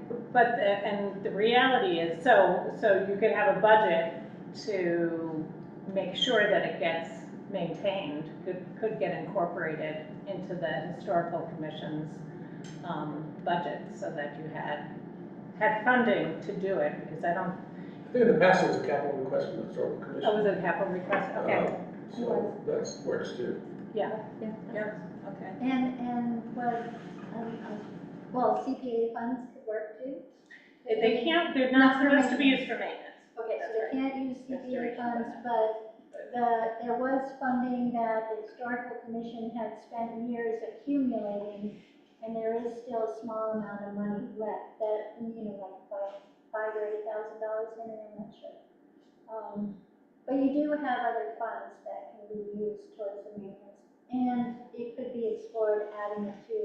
the reality is, so you could have a budget to make sure that it gets maintained, could get incorporated into the Historical Commission's budget, so that you had funding to do it, because I think in the past it was a capital request from the Historical Commission. was it a capital request? Okay. So that works too. Yeah. Yeah. Okay. And well, CPA funds could work too? They can't, they're not supposed to be used for maintenance. Okay, so That's they right. can't use CPA Restoration funds, but there was funding that the Historical Commission had spent years accumulating, And there is still a small amount of money left, that, like five or $8,000, Henry, I'm not sure. But you do have other funds that can be used towards the maintenance. And it could be explored adding it to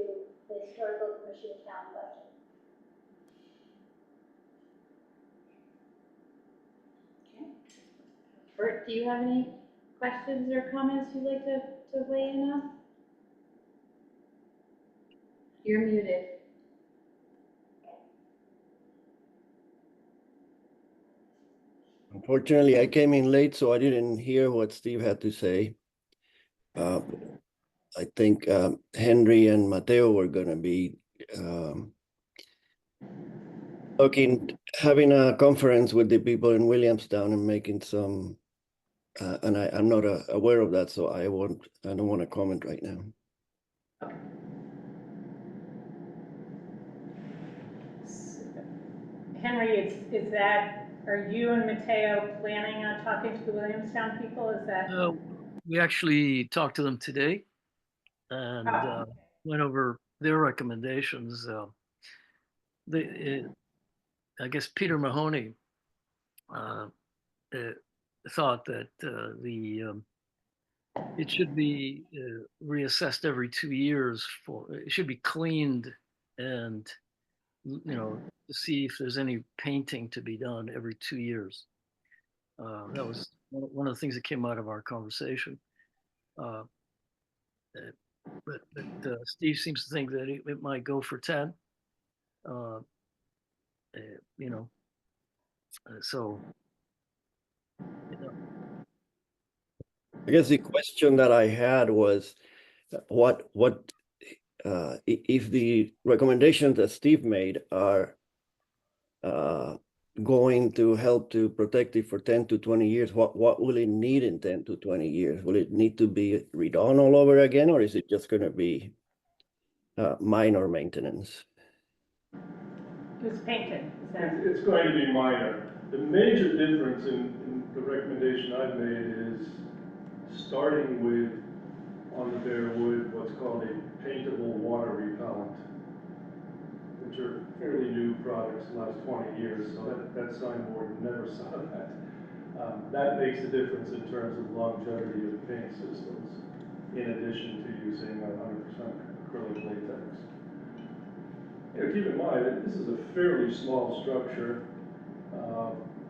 the historical commission town budget. Bert, do you have any questions or comments you'd like to weigh in on? You're muted. Unfortunately, I came in late, so I didn't hear what Steve had to say. I think Henry and Mateo were going to be having a conference with the people in Williamstown and making some, and I'm not aware of that, so I don't want to comment right now. Henry, are you and Mateo planning on talking to the Williamstown people? Is that? We actually talked to them today and went over their recommendations. I guess Peter Mahoney thought that it should be reassessed every 2 years. It should be cleaned and to see if there's any painting to be done every 2 years. That was one of the things that came out of our conversation. But Steve seems to think that it might go for 10. So. I guess the question that I had was, what if the recommendations that Steve made are going to help to protect it for 10 to 20 years, what will it need in 10 to 20 years? Will it need to be redone all over again, or is it just going to be minor maintenance? It was painted. It's going to be minor. The major difference in the recommendation I've made is starting with, on the bare wood, what's called a paintable water repellent, which are fairly new products in the last 20 years, so that signboard never saw that. That makes a difference in terms of longevity of paint systems, in addition to using 100% acrylic latex. Keep in mind that this is a fairly small structure,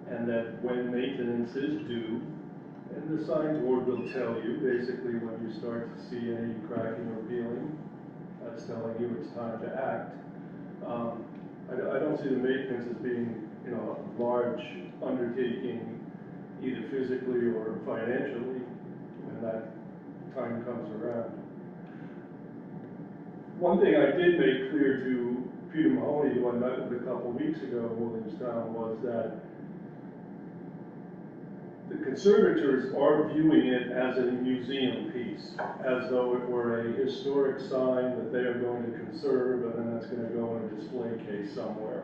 and that when maintenance is due, and the signboard will tell you basically when you start to see any cracking or peeling, that's telling you it's time to act. I don't see the maintenance as being, a large undertaking, either physically or financially, when that time comes around. One thing I did make clear to Peter Mahoney, who I met with a couple of weeks ago in Williamstown, was that the conservators are viewing it as a museum piece, as though it were a historic sign that they are going to conserve, and then it's going to go in a display case somewhere.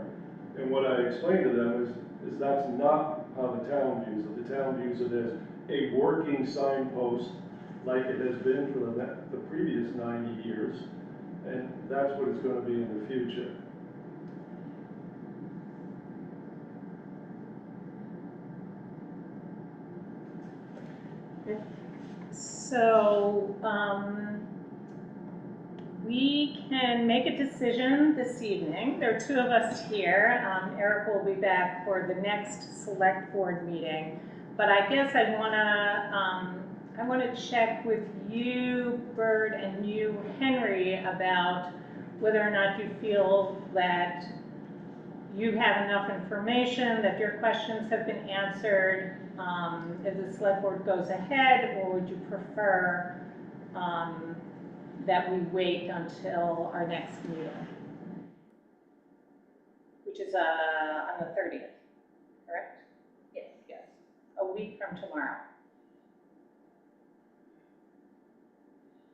And what I explained to them is that's not how the town views it. The town views it as a working signpost, like it has been for the previous 90 years, and that's what it's going to be in the future. So we can make a decision this evening. There are two of us here. Eric will be back for the next select board meeting. But I guess I wanna check with you, Bert, and you, Henry, about whether or not you feel that you have enough information, that your questions have been answered as the select board goes ahead, or would you prefer that we wait until our next meeting, which is on the 30th, correct? Yes. Yes, a week from tomorrow.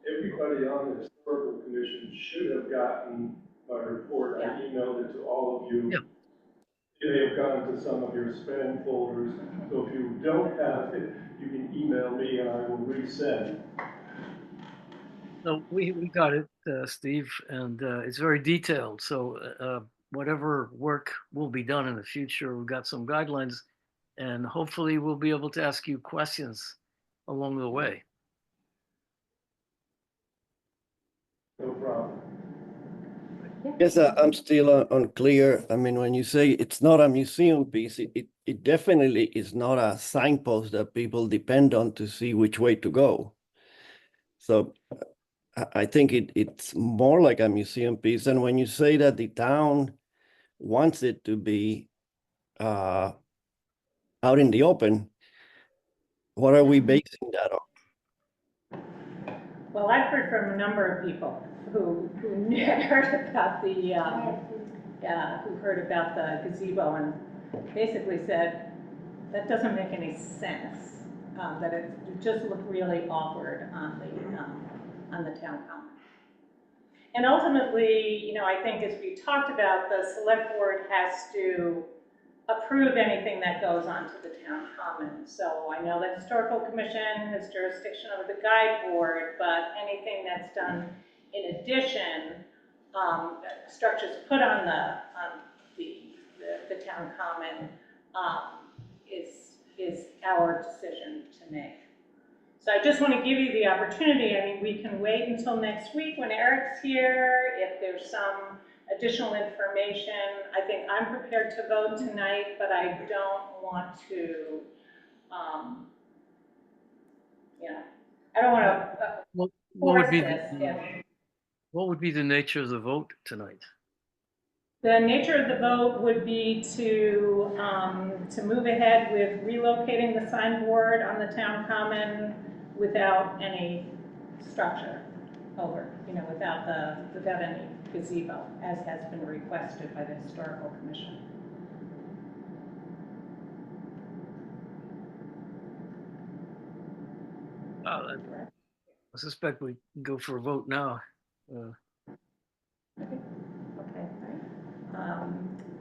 Everybody on the historical commission should have gotten my report. Yeah. I emailed it to all of you. Yeah. It may have gone to some of your spam folders, so if you don't have it, you can email me and I will resend. No, we got it, Steve, and it's very detailed. So whatever work will be done in the future, we've got some guidelines, and hopefully we'll be able to ask you questions along the way. No problem. Yes, I'm still unclear. I mean, when you say it's not a museum piece, it definitely is not a signpost that people depend on to see which way to go. So I think it's more like a museum piece. And when you say that the town wants it to be out in the open, what are we basing that on? Well, I've heard from a number of people who had heard about who heard about the gazebo and basically said, that doesn't make any sense, that it just looked really awkward on the town common. And ultimately, you know, I think as we talked about, the select board has to approve anything that goes onto the town common. So I know the historical commission has jurisdiction over the guide board, but anything that's done in addition, structures put on the town common is our decision to make. So I just want to give you the opportunity. I mean, we can wait until next week when Eric's here. If there's some additional information, I think I'm prepared to vote tonight, but I don't want to, you know, I don't want to What force would be this. what would be the nature of the vote tonight? The nature of the vote would be to move ahead with relocating the signboard on the town common without any structure over, you know, without any gazebo, as has been requested by the historical commission. I suspect we can go for a vote now. Okay.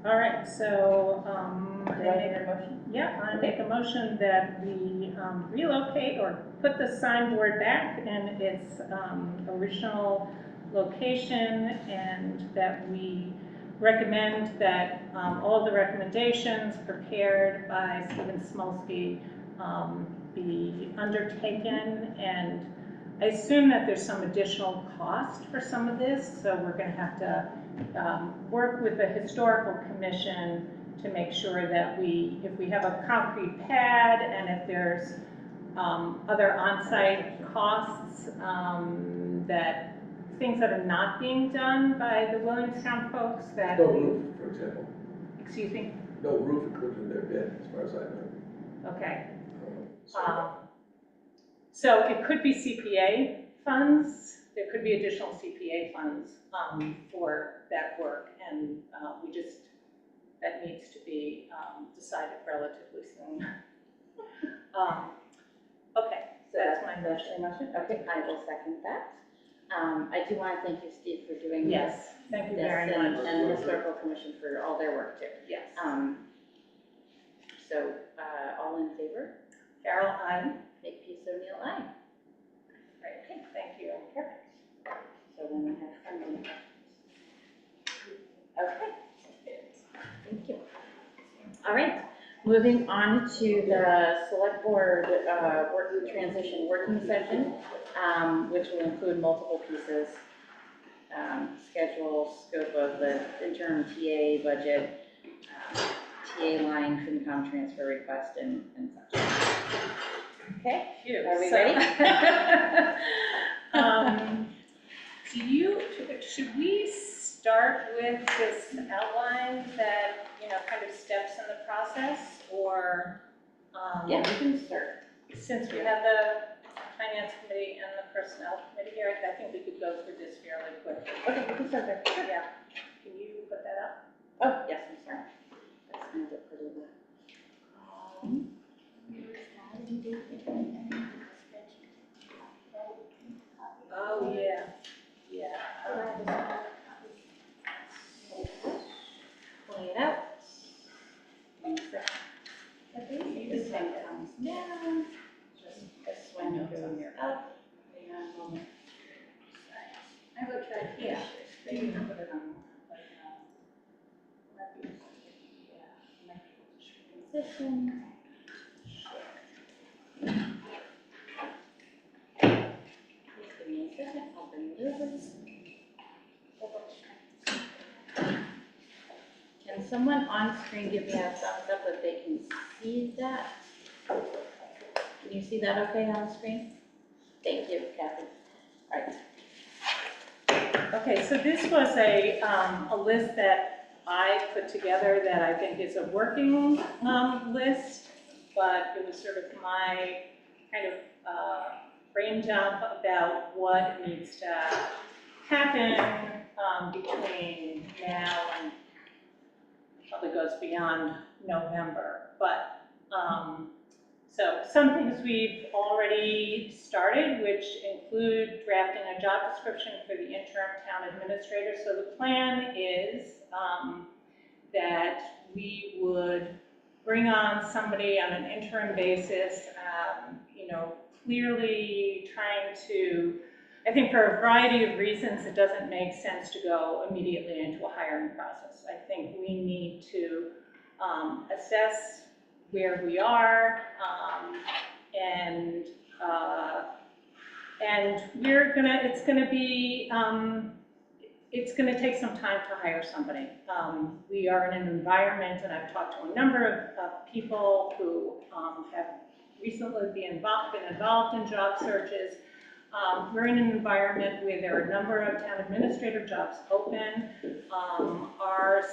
All right, so, Do I make a motion? yeah, I make a motion that we relocate or put the signboard back in its original location, and that we recommend that all of the recommendations prepared by Stephen Smolsky be undertaken. And I assume that there's some additional cost for some of this, so we're going to have to work with the historical commission to make sure that if we have a concrete pad and if there's other on-site costs, that things that are not being done by the Williamstown folks that. No roof, for example. Excuse me? No roof included in their bid, as far as I know. Okay. So- So it could be CPA funds. There could be additional CPA funds for that work, and that needs to be decided relatively soon. Okay, So that's my motion. Okay, I will second that. I do want to thank you, Steve, for doing this. Yes, thank you very This much. and the historical commission for all their work too. Yes. So, all in favor? Carol, aye. Makepeace O'Neill, aye. Right, okay, thank you. Perfect. So then we have funding. Okay. Thank you. All right, moving on to the select board transition working session, which will include multiple pieces. Schedule, scope of the interim TA budget, TA line, FinCom transfer request, and such. Okay, are we ready? Should we start with this outline that, you know, kind of steps in the process, or? Yeah, we can start. Since we have the finance committee and the personnel committee here, I think we could go through this fairly quickly. Okay, we can start there. Yeah. Can you put that up? Oh, yes, I'm sorry. That's kind of a pretty one. Oh, yeah. Yeah. Pulling it out. This one comes down. This one goes up. Hang on a moment. They can put it on, like, might be, yeah, might be able to share. Position. Give me a second, I'll bring it over. Can someone on screen give me a thumbs up that they can see that? Can you see that okay on the screen? Thank you, Kathy. All right. Okay, so this was a list that I put together that I think is a working list, but it was sort of my kind of brain dump about what needs to happen between now and probably goes beyond November. But so some things we've already started, which include drafting a job description for the interim town administrator. So the plan is that we would bring on somebody on an interim basis, you know, clearly trying to, I think for a variety of reasons, it doesn't make sense to go immediately into a hiring process. I think we need to assess where we are, and it's gonna take some time to hire somebody. We are in an environment, and I've talked to a number of people who have recently been involved in job searches. We're in an environment where there are a number of town administrator jobs open. Our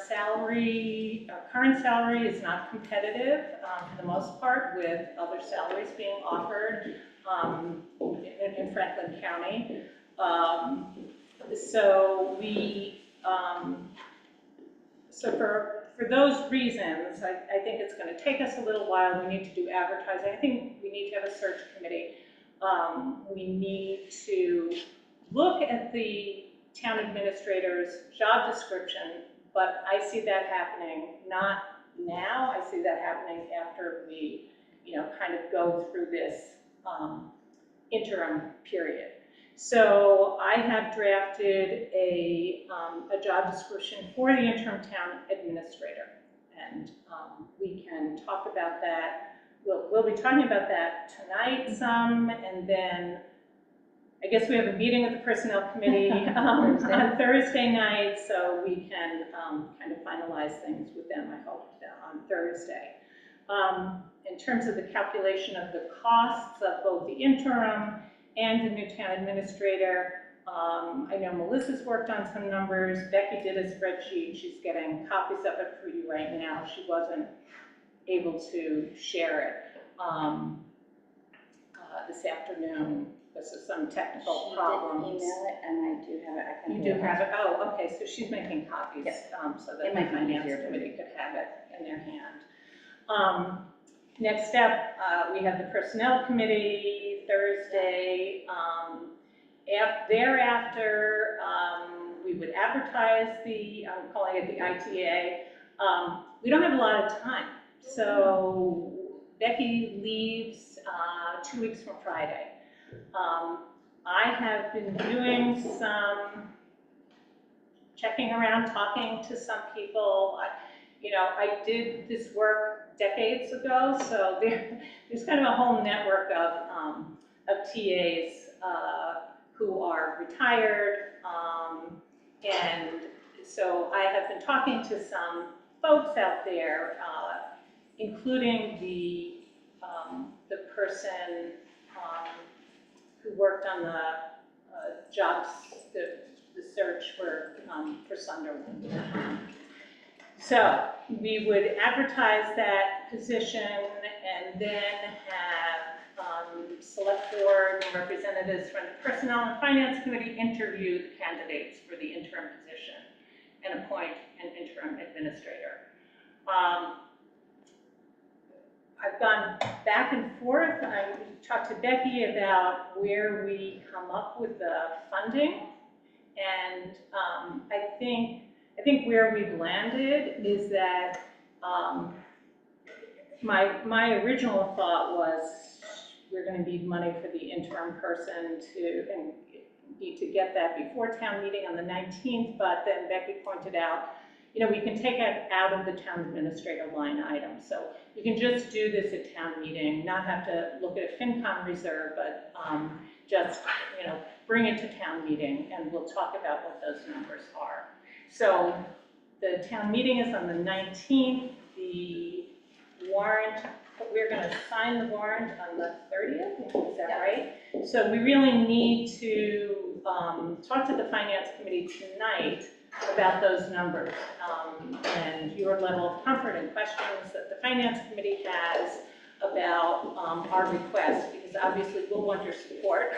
current salary is not competitive for the most part with other salaries being offered in Franklin County. So for those reasons, I think it's going to take us a little while. We need to do advertising. I think we need to have a search committee. We need to look at the town administrator's job description, but I see that happening not now. I see that happening after we, you know, kind of go through this interim period. So I have drafted a job description for the interim town administrator, and we can talk about that. We'll be talking about that tonight some, and then I guess we have a meeting with the personnel committee on Thursday night, so we can kind of finalize things with them, I hope, on Thursday. In terms of the calculation of the costs of both the interim and the new town administrator, I know Melissa's worked on some numbers. Becky did a spreadsheet. She's getting copies of it for you right now. She wasn't able to share it this afternoon because of some technical problems. She did email it, and I do have it. I can You do have it? Oh, okay, so she's making copies, Yes. So that It the might be finance easier. committee could have it in their hand. Next step, we have the personnel committee Thursday. Thereafter, we would advertise I'm calling it the ITA. We don't have a lot of time. So Becky leaves 2 weeks from Friday. I have been doing some checking around, talking to some people. I did this work decades ago, so there's kind of a whole network of TAs who are retired, and so I have been talking to some folks out there, including the person who worked on the jobs, the search for Sunderland. So we would advertise that position and then have select board representatives from the personnel and finance committee interview the candidates for the interim position and appoint an interim administrator. I've gone back and forth. I talked to Becky about where we come up with the funding, and I think where we've landed is that my original thought was we're going to need money for the interim person and need to get that before town meeting on the 19th, but then Becky pointed out, you know, we can take it out of the town administrator line item. So you can just do this at town meeting, not have to look at a FinCom reserve, but just, you know, bring it to town meeting and we'll talk about what those numbers are. So the town meeting is on the 19th. The warrant, we're going to sign the warrant on the 30th, is that right? So we really need to talk to the finance committee tonight about those numbers and your level of comfort and questions that the finance committee has about our request, because obviously we'll want your support.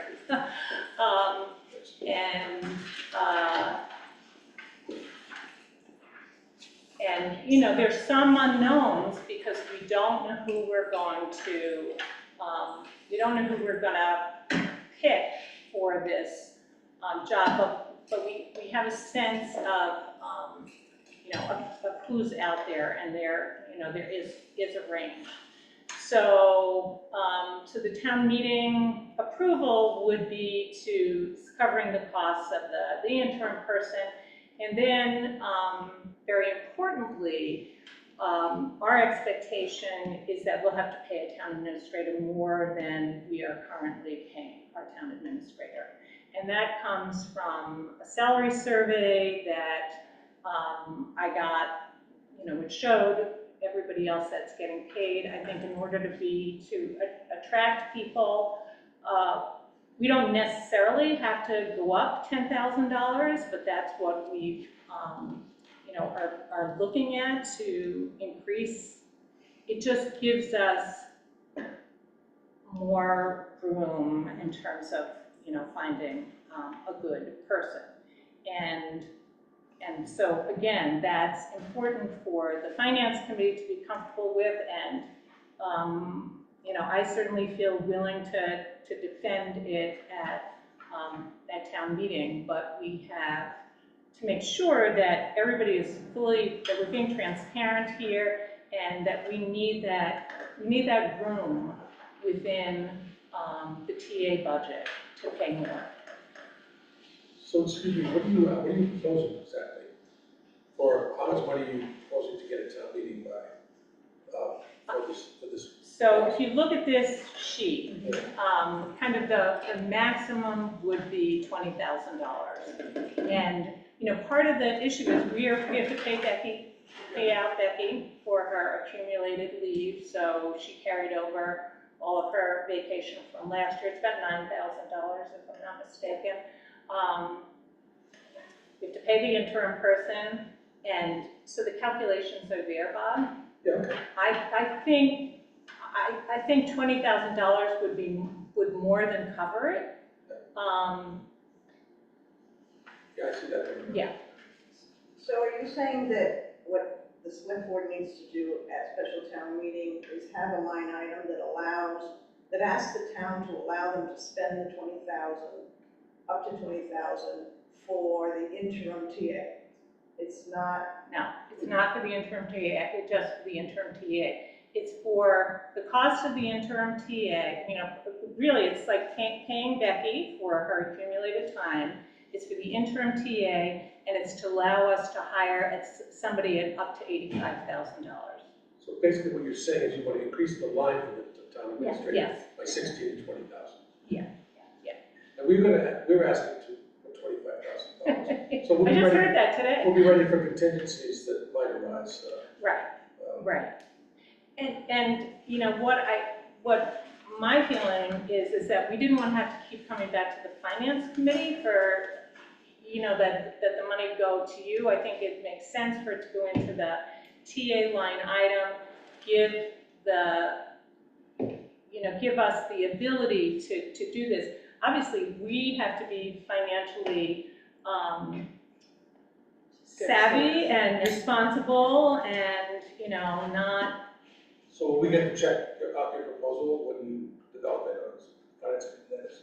And you know, there's some unknowns because we don't know who we're going to, pick for this job, but we have a sense of, you know, of who's out there, and there is a range. So, so the town meeting approval would be to covering the costs of the interim person, and then very importantly, our expectation is that we'll have to pay a town administrator more than we are currently paying our town administrator. And that comes from a salary survey that I got, you know, which showed everybody else that's getting paid. I think in order to attract people, we don't necessarily have to go up $10,000, but that's what we've, you know, are looking at to increase. It just gives us more room in terms of, you know, finding a good person. And so again, that's important for the finance committee to be comfortable with, and you know, I certainly feel willing to defend it at town meeting, but we have to make sure that everybody is that we're being transparent here, and that we need that room within the TA budget to pay more. So, excuse me, what are you proposing exactly? Or how much money are you proposing to get a town meeting by, for this? So if you look at this sheet, kind of the maximum would be $20,000. And, you know, part of the issue is we have to pay out Becky for her accumulated leave. So she carried over all of her vacation from last year. It's about $9,000 if I'm not mistaken. We have to pay the interim person, and so the calculations are there, Bob. Yeah, okay. I think $20,000 would more than cover it. Yeah, I see that. Yeah. So are you saying that what the select board needs to do at special town meeting is have a line item that asks the town to allow them to spend the up to 20,000 for the interim TA? It's not. No, it's not for the interim TA, it's just for the interim TA. It's for the cost of the interim TA. You know, really, it's like paying Becky for her accumulated time. It's for the interim TA, and it's to allow us to hire somebody at up to $85,000. So basically what you're saying is you want to increase the line for the town administrator Yes. by 16 to 20,000. Yeah, yeah. And we're asking for $25,000. So we'll I be just ready. heard that today. We'll be ready for contingencies that might arise. Right, right. And you know, what my feeling is that we didn't want to have to keep coming back to the finance committee for, you know, that the money go to you. I think it makes sense for it to go into the TA line item, give us the ability to do this. Obviously, we have to be financially savvy and responsible, and, you know, not. So will we get to check out your proposal when you develop it, or finance committee?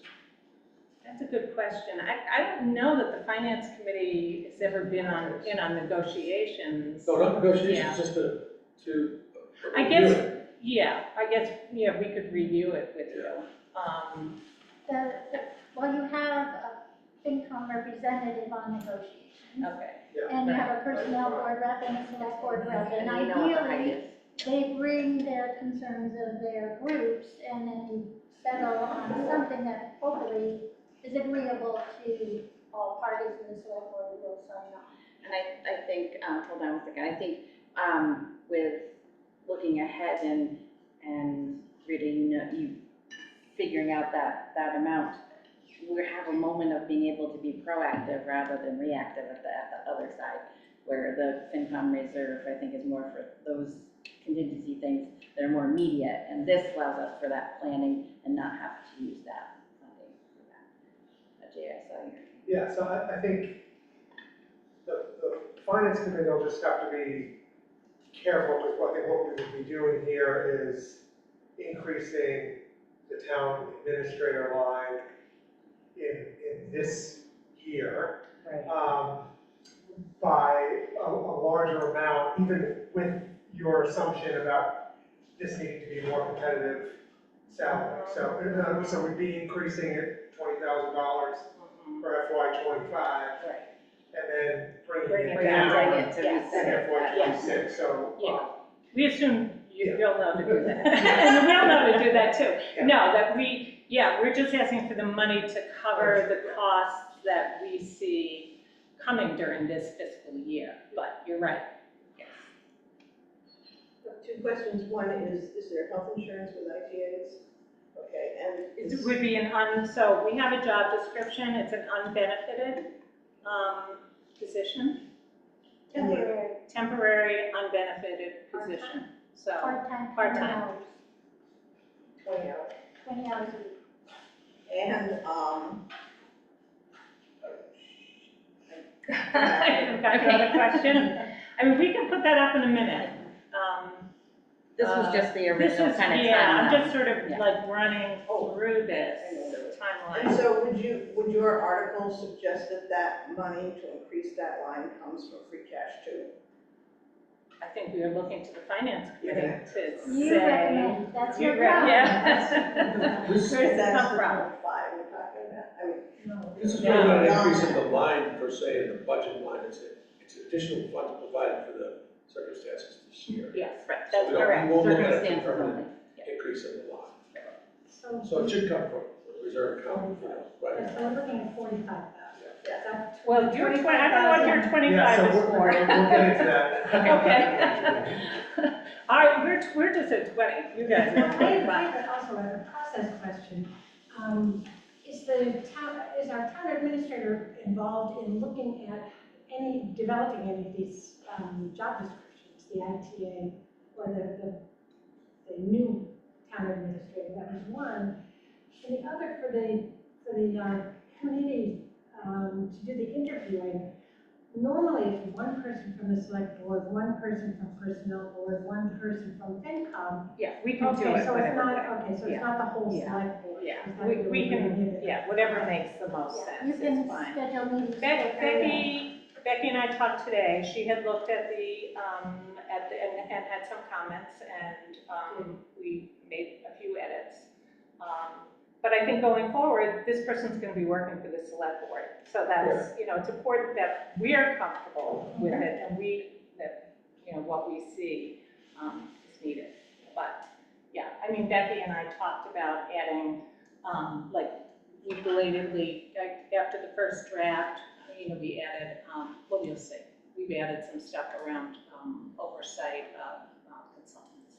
That's a good question. I don't know that the finance committee has ever been in on negotiations. No, not negotiations, Yeah. just to I review guess, it. yeah, we could review it with you. Well, you have a representative on negotiations. Okay. And you have a personnel board rep and a select board rep, and And you know what the height ideally, is. they bring their concerns of their groups and then you settle on something that hopefully is agreeable to all parties in the select board who will sign on. And I think, hold on a second, I think, with looking ahead and Rita, you figuring out that amount, we have a moment of being able to be proactive rather than reactive at the other side, where the FinCom reserve, I think, is more for those contingency things that are more immediate, and this allows us for that planning and not have to use that funding for that. Jay, I saw you. Yeah, so I think the finance committee will just have to be careful, because I think what we would be doing here is increasing the town administrator line in this year. Right. By a larger amount, even with your assumption about this needing to be a more competitive salary. So we'd be increasing it $20,000 for FY '25, Right. and then bringing Bring it it down down, bring it to yes. in reset. FY '26, so. Yeah. We assume you'll know to do that. And we'll know to do that too. No, that we're just asking for the money to cover the costs that we see coming during this fiscal year, but you're right, yes. Two questions. One is there health insurance with ITAs? Okay, and It would be so we have a job description, it's an unbenefited position, temporary unbenefited position, so. Part-time, 20 Part-time. hours, 20 hours. 20 hours a week. And, I forgot your other question. I mean, we can put that up in a minute. This was just the This original is, kind of timeline. yeah, I'm just sort of Yeah. like running through this and timeline. so would your article suggest that money to increase that line comes from free cash too? I think we are looking to the finance committee to You say. recommend, that's your You rec- job. Yeah. Where's it That's come the from? 25 we're talking about. I mean, This is really not an increase in the line per se, in the budget line, it's additional funds provided for the circumstances this year. Yes, right, So that's we don't- correct. We won't look at a Circumstances permanent only. increase in the line. So, So it should come from the reserve account, right? so we're looking at 45,000. Yeah. Well, I don't know what your 25 is We'll for. get into that. Okay. All right, we're just at 20, you guys Well, are I 25. have also a process question. Is our town administrator involved in looking at developing any of these job descriptions, the ITA or the new town administrator? That was one. And the other for the committee to do the interviewing. Normally, it's one person from the select board, one person from personnel board, one person from FinCom. Yeah, we can do Okay, it so it's whatever way. not, okay, so Yeah. it's not the whole Yeah. select board. Yeah, Is that we really can, prohibited? yeah, whatever makes the most Yeah, sense, you can it's fine. schedule meetings. Becky and I talked today, she had looked at and had some comments, and we made a few edits. But I think going forward, this person's gonna be working for the select board, so that's, it's important that we are comfortable with it, and what we see, is needed. But, yeah, I mean, Becky and I talked about adding, we belatedly, after the first draft, we added, well, you'll see, we've added some stuff around, oversight of consultants,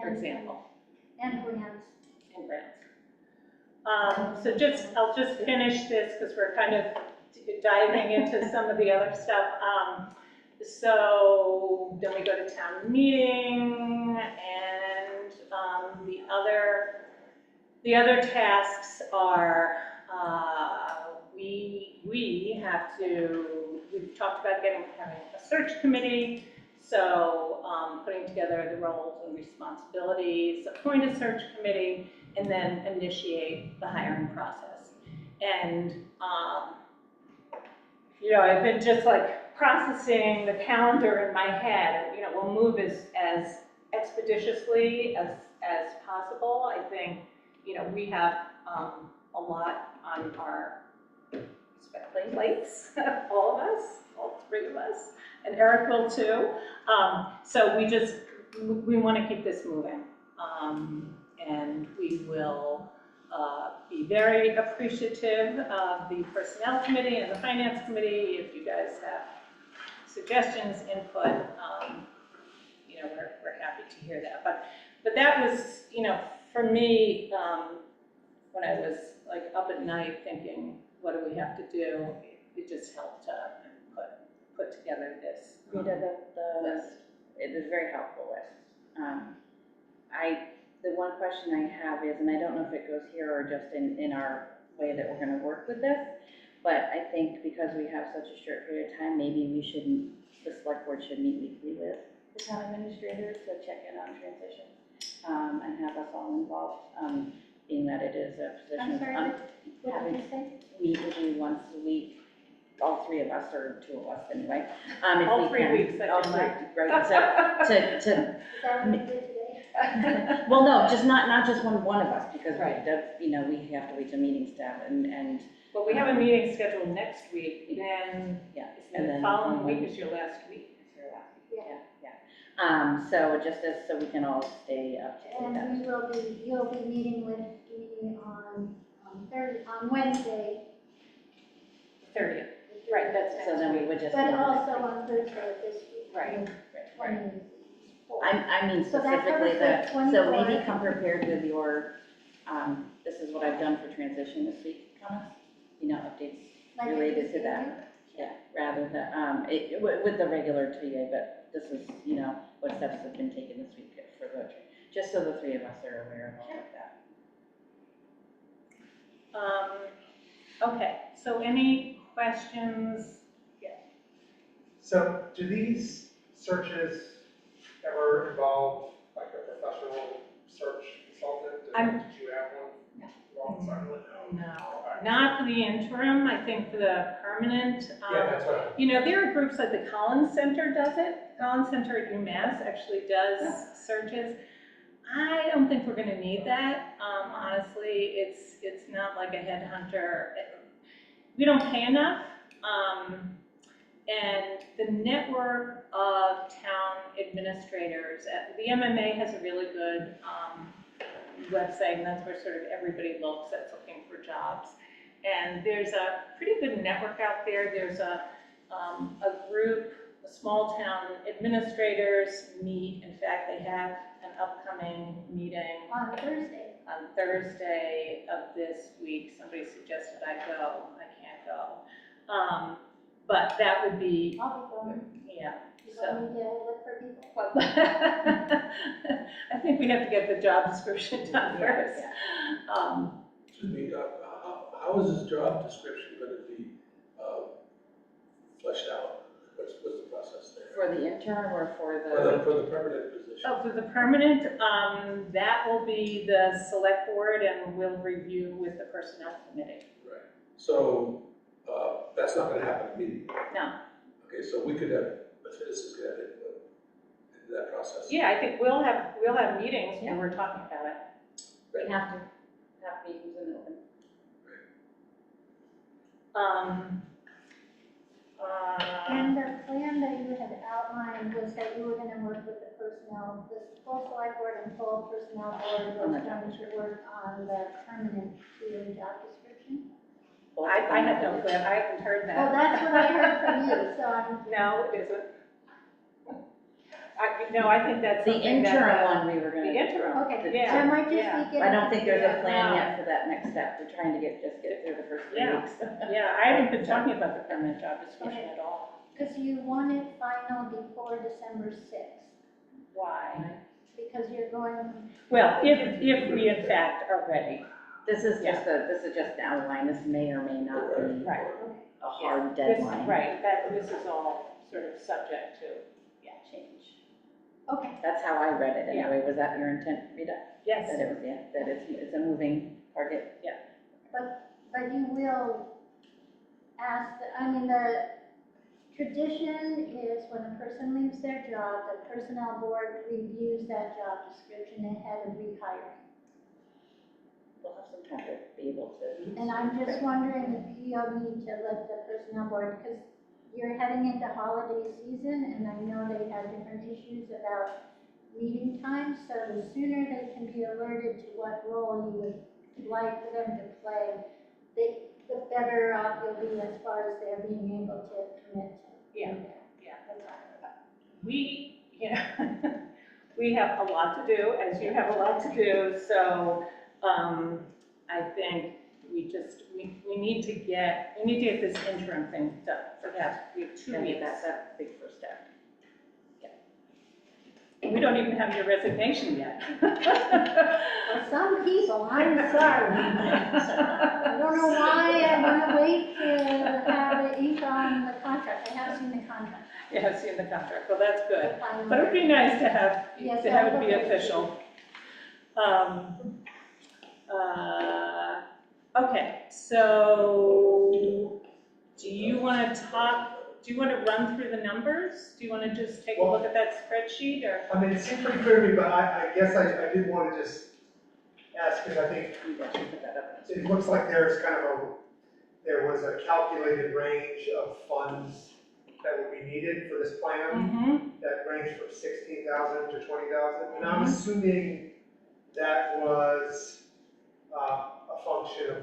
for example, And grants. and grants. So I'll just finish this, because we're kind of diving into some of the other stuff. So then we go to town meeting, and the other tasks are, we've talked about having a search committee, so putting together the roles and responsibilities, appoint a search committee, and then initiate the hiring process. And, I've been just like processing the calendar in my head, and, we'll move as expeditiously as possible. I think, we have a lot on our plates, all of us, all three of us, and Eric will too. So we want to keep this moving. And we will be very appreciative of the Personnel Committee and the Finance Committee. If you guys have suggestions, input, you know, we're happy to hear that. But that was, you know, for me, when I was like up at night thinking, what do we have to do? It just helped to put together this Rita, the list. it was a very helpful list. The one question I have is, and I don't know if it goes here or just in our way that we're gonna work with this, but I think because we have such a short period of time, maybe we shouldn't, the select board should meet weekly with the town administrator to check in on transitions, and have us all involved, being that it is a position. I'm sorry, what did you say? Meet with you once a week, all three of us, or two of us anyway. All 3 weeks that All you three, left. right, to Is that what you did today? well, no, just not just one of us, because we, Right. you know, we have to wait till meetings to have, and, But we have a meeting scheduled next week, then yeah. and the following week is your last week. Is your last week, yeah. So just as, so we can all stay up to date. And you'll be meeting with me on Wednesday, 30th, right, that's So next then we week. would just. but meet the next also week. on Thursday of this week. Right. the 24th. I mean So that specifically covers the so maybe 24th. come prepared with your, this is what I've done for transition this week, comments, you know, updates Like related to you that. Yeah, rather than, with the regular TA, but this is, you know, what steps have been taken this week for the, just so the three of us are aware of all of that. Okay, so any questions? So do these searches ever involve like a professional search consultant? Did you have one? Alongside of it? No, not for the interim. I think for the permanent. Yeah, that's what You know, there are groups like the Collins Center does it. Collins Center at UMass actually does searches. I don't think we're gonna need that. Honestly, it's not like a headhunter. We don't pay enough. And the network of town administrators, the MMA has a really good website, and that's where sort of everybody looks that's looking for jobs. And there's a pretty good network out there. There's a group, the small town administrators meet. In fact, they have an upcoming meeting On Thursday. on Thursday of this week. Somebody suggested I go. I can't go. But that would be, I'll be going. yeah. You So want me to look for people? well, I think we have to get the job description done first. Excuse me, how is this job description gonna be, fleshed out? What's the process there? For the interim or for For the permanent position? Oh, for the permanent, that will be the select board and we'll review with the personnel committee. Right, so, that's not gonna happen immediately. No, Okay, so we could have, the citizens could have input into that process. yeah, I think we'll have meetings where we're talking about it. We have to have meetings in the open. And the plan that you had outlined was that you were gonna work with the personnel, the full select board and full personnel board was going to work on the permanent TA job description. I had no clue, I haven't heard that. Well, that's what I heard from you, so I'm, No, it isn't. I think that's The something that. interim one, we were The gonna, interim, okay, yeah, I might just yeah. be getting. I don't think there's a plan No. yet for that next step. We're trying to get through the first 3 Yeah. weeks. Yeah, I haven't been talking about the permanent job description at all. Because you want it final before December 6th, Why? because you're going, Well, if we in fact are ready. This is just an outline. This may or may not be Right. a hard This- deadline. Right, this is all sort of subject to, change. okay, That's how I read it Yeah. anyway. Was that your intent, Rita? Yes. That it was, that it's a moving target? but you will ask, the tradition is when a person leaves their job, the personnel board reviews that job description ahead of rehiring. We'll have some have to be able to. And I'm just wondering if you'll need to let the personnel board, because you're heading into holiday season, and I know they have different issues about meeting times, so the sooner they can be alerted to what role you would like for them to play, the better off you'll be as far as their being able to commit to. Yeah. Yeah, that's right. We, you know, we have a lot to do, as you have a lot to do, so, I think we need to get this interim thing done, so that we have 2 Yeah, weeks. that's a big first step. We don't even have your resignation yet. For some people, I'm sorry. I don't know why I want to wait to have the ink on the contract. I haven't seen the contract. You have seen the contract, well, that's good. But But it'd be nice to have, Yes, to have it that be would be- official. Okay, so do you want to run through the numbers? Do you want to just take a look at that spreadsheet, or? I mean, it seemed pretty clear to me, but I guess I did want to just ask, because I think You guys should put that up. it looks like there was a calculated range of funds that would be needed for this plan, Mm-hmm. that ranged from 16,000 to 20,000. And I'm assuming that was a function of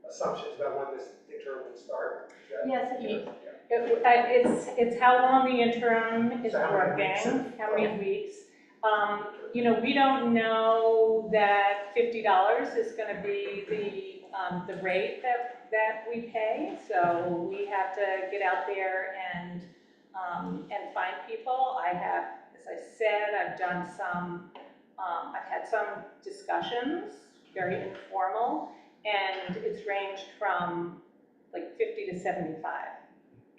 assumptions about when this interim would start. Is that- Yes, it is. It's how long the interim is So how many working, weeks of- how many weeks. You know, we don't know that $50 is gonna be the rate that we pay, so we have to get out there and find people. I have, as I said, I've had some discussions, very informal, and it's ranged from like 50 to 75.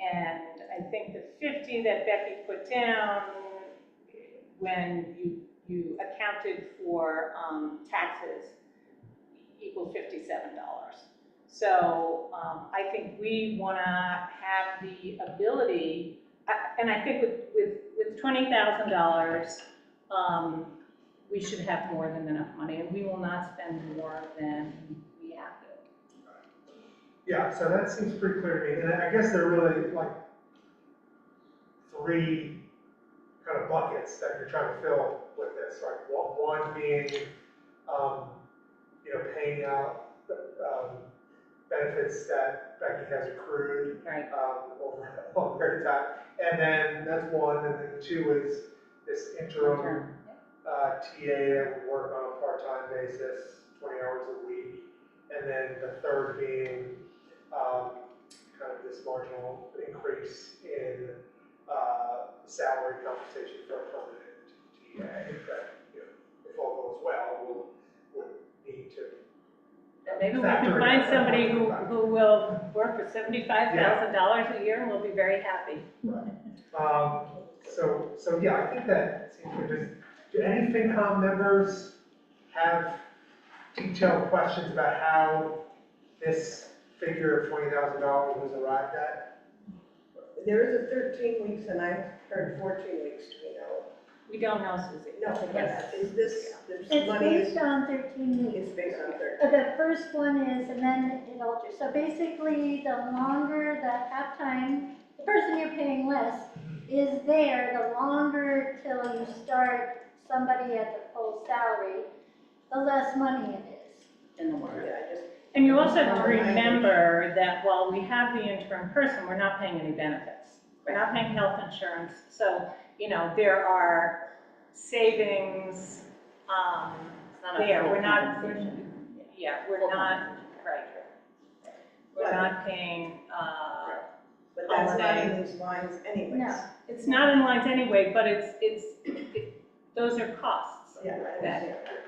And I think the 50 that Becky put down, when you accounted for taxes, equals $57. So I think we want to have the ability, and I think with $20,000, we should have more than enough money, and we will not spend more than we have to. Yeah, so that seems pretty clear to me. And I guess there are really like 3 kind of buckets that you're trying to fill with this, right? One being, paying out benefits that Becky has accrued Right. over a long period of time. And then that's one, and then 2 is this interim TA that would work on a part-time basis, 20 hours a week. And then the third being kind of this marginal increase in salary compensation for a permanent TA that, if all goes well, would need to. And maybe we factor can in find that somebody who 1.5. will work for $75,000 a year, and we'll be very happy. So yeah, I think that seems good. Do any FinCom members have detailed questions about how this figure of $20,000 was arrived at? There is a 13 weeks and I heard 14 weeks, do we know? We don't know, Susie. No, but is this, there's It's money based on 13 weeks. is based on 13. The first one is, and then it alters. So basically, the longer the halftime, the person you're paying less is there, the longer till you start somebody at the full salary, the less money it is. In the warrant. Yeah, I just, And you also have to remember that while we have the interim person, we're not paying any benefits. We're not paying health insurance, so, there are savings, It's not a there, full we're not, compensation. we're Full not, compensation. right. We're not paying, but that's not holiday. in these lines anyways. No. it's not in lines anyway, but those are costs. Yeah, I That- understand.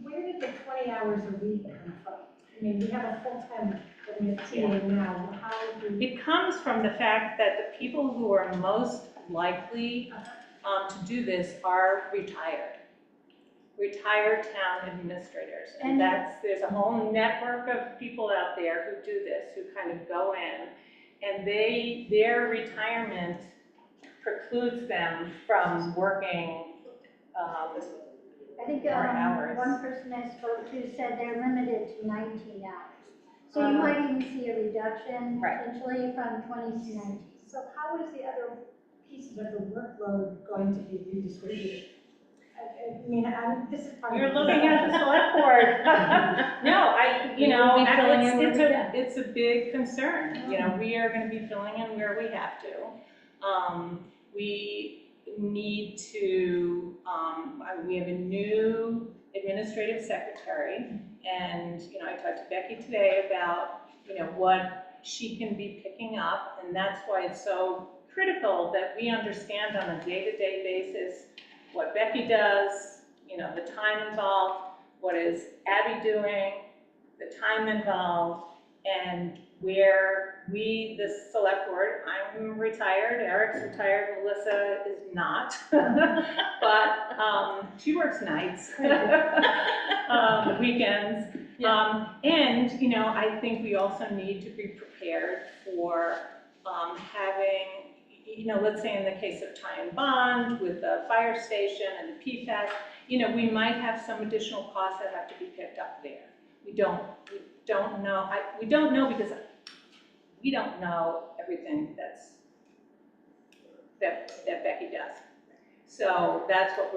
Where did the 20 hours a week come from? I mean, we have a full-time TA now, how do we? It comes from the fact that the people who are most likely to do this are retired town administrators. And there's a whole network of people out there who do this, who kind of go in, and their retirement precludes them from working I think, More hours. one person I spoke to said they're limited to 19 hours. So you might even see a reduction Right. potentially from 20 to 19. So how is the other pieces of the workload going to be redistributed? I mean, this is part of. You're looking at the select board. No, We will be filling in where we can. it's a big concern. You know, we are gonna be filling in where we have to. We need to, we have a new administrative secretary. And, you know, I talked to Becky today about, you know, what she can be picking up. And that's why it's so critical that we understand on a day-to-day basis what Becky does, you know, the time involved, what is Abby doing, the time involved, and where we, the select board, I'm retired, Eric's retired, Melissa is not, but she works nights, weekends. And, you know, I think we also need to be prepared for having, you know, let's say in the case of tie and bond with the fire station and the PFAS, you know, we might have some additional costs that have to be picked up there. We don't know. We don't know because we don't know everything that Becky does. So that's what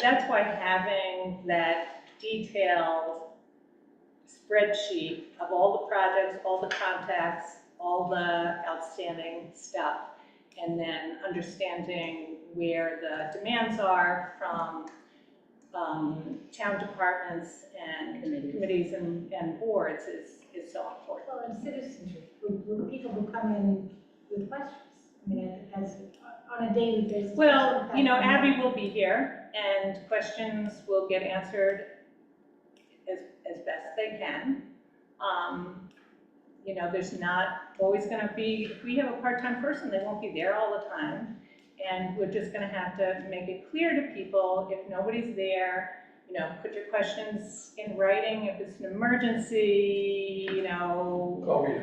that's why having that detailed spreadsheet of all the projects, all the contacts, all the outstanding stuff, and then understanding where the demands are from town departments and committees and boards is so important. Well, and citizens, people who come in with questions, I mean, as, on a daily basis. Well, you know, Abby will be here and questions will get answered as best they can. You know, there's not always gonna be, if we have a part-time person, they won't be there all the time. And we're just gonna have to make it clear to people, if nobody's there, you know, put your questions in writing. If it's an emergency, you know. Call me.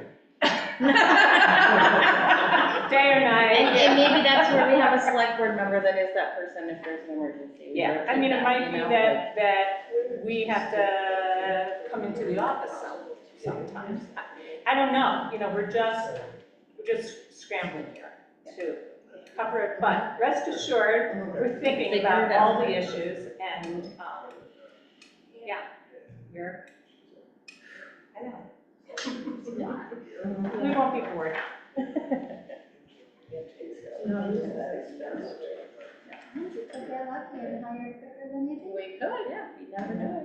Day or night. And maybe that's where we have a select board member that is that person if there's an emergency. We Yeah, I rotate mean, it that, might you be know, that we have to come into the office sometimes. I don't know, you know, we're just scrambling here to cover it, but rest assured, we're thinking Figure about it all out. the issues and, yeah, we're, I know. We won't be bored. You could get lucky and hire quicker than you think. We could, yeah, we never know.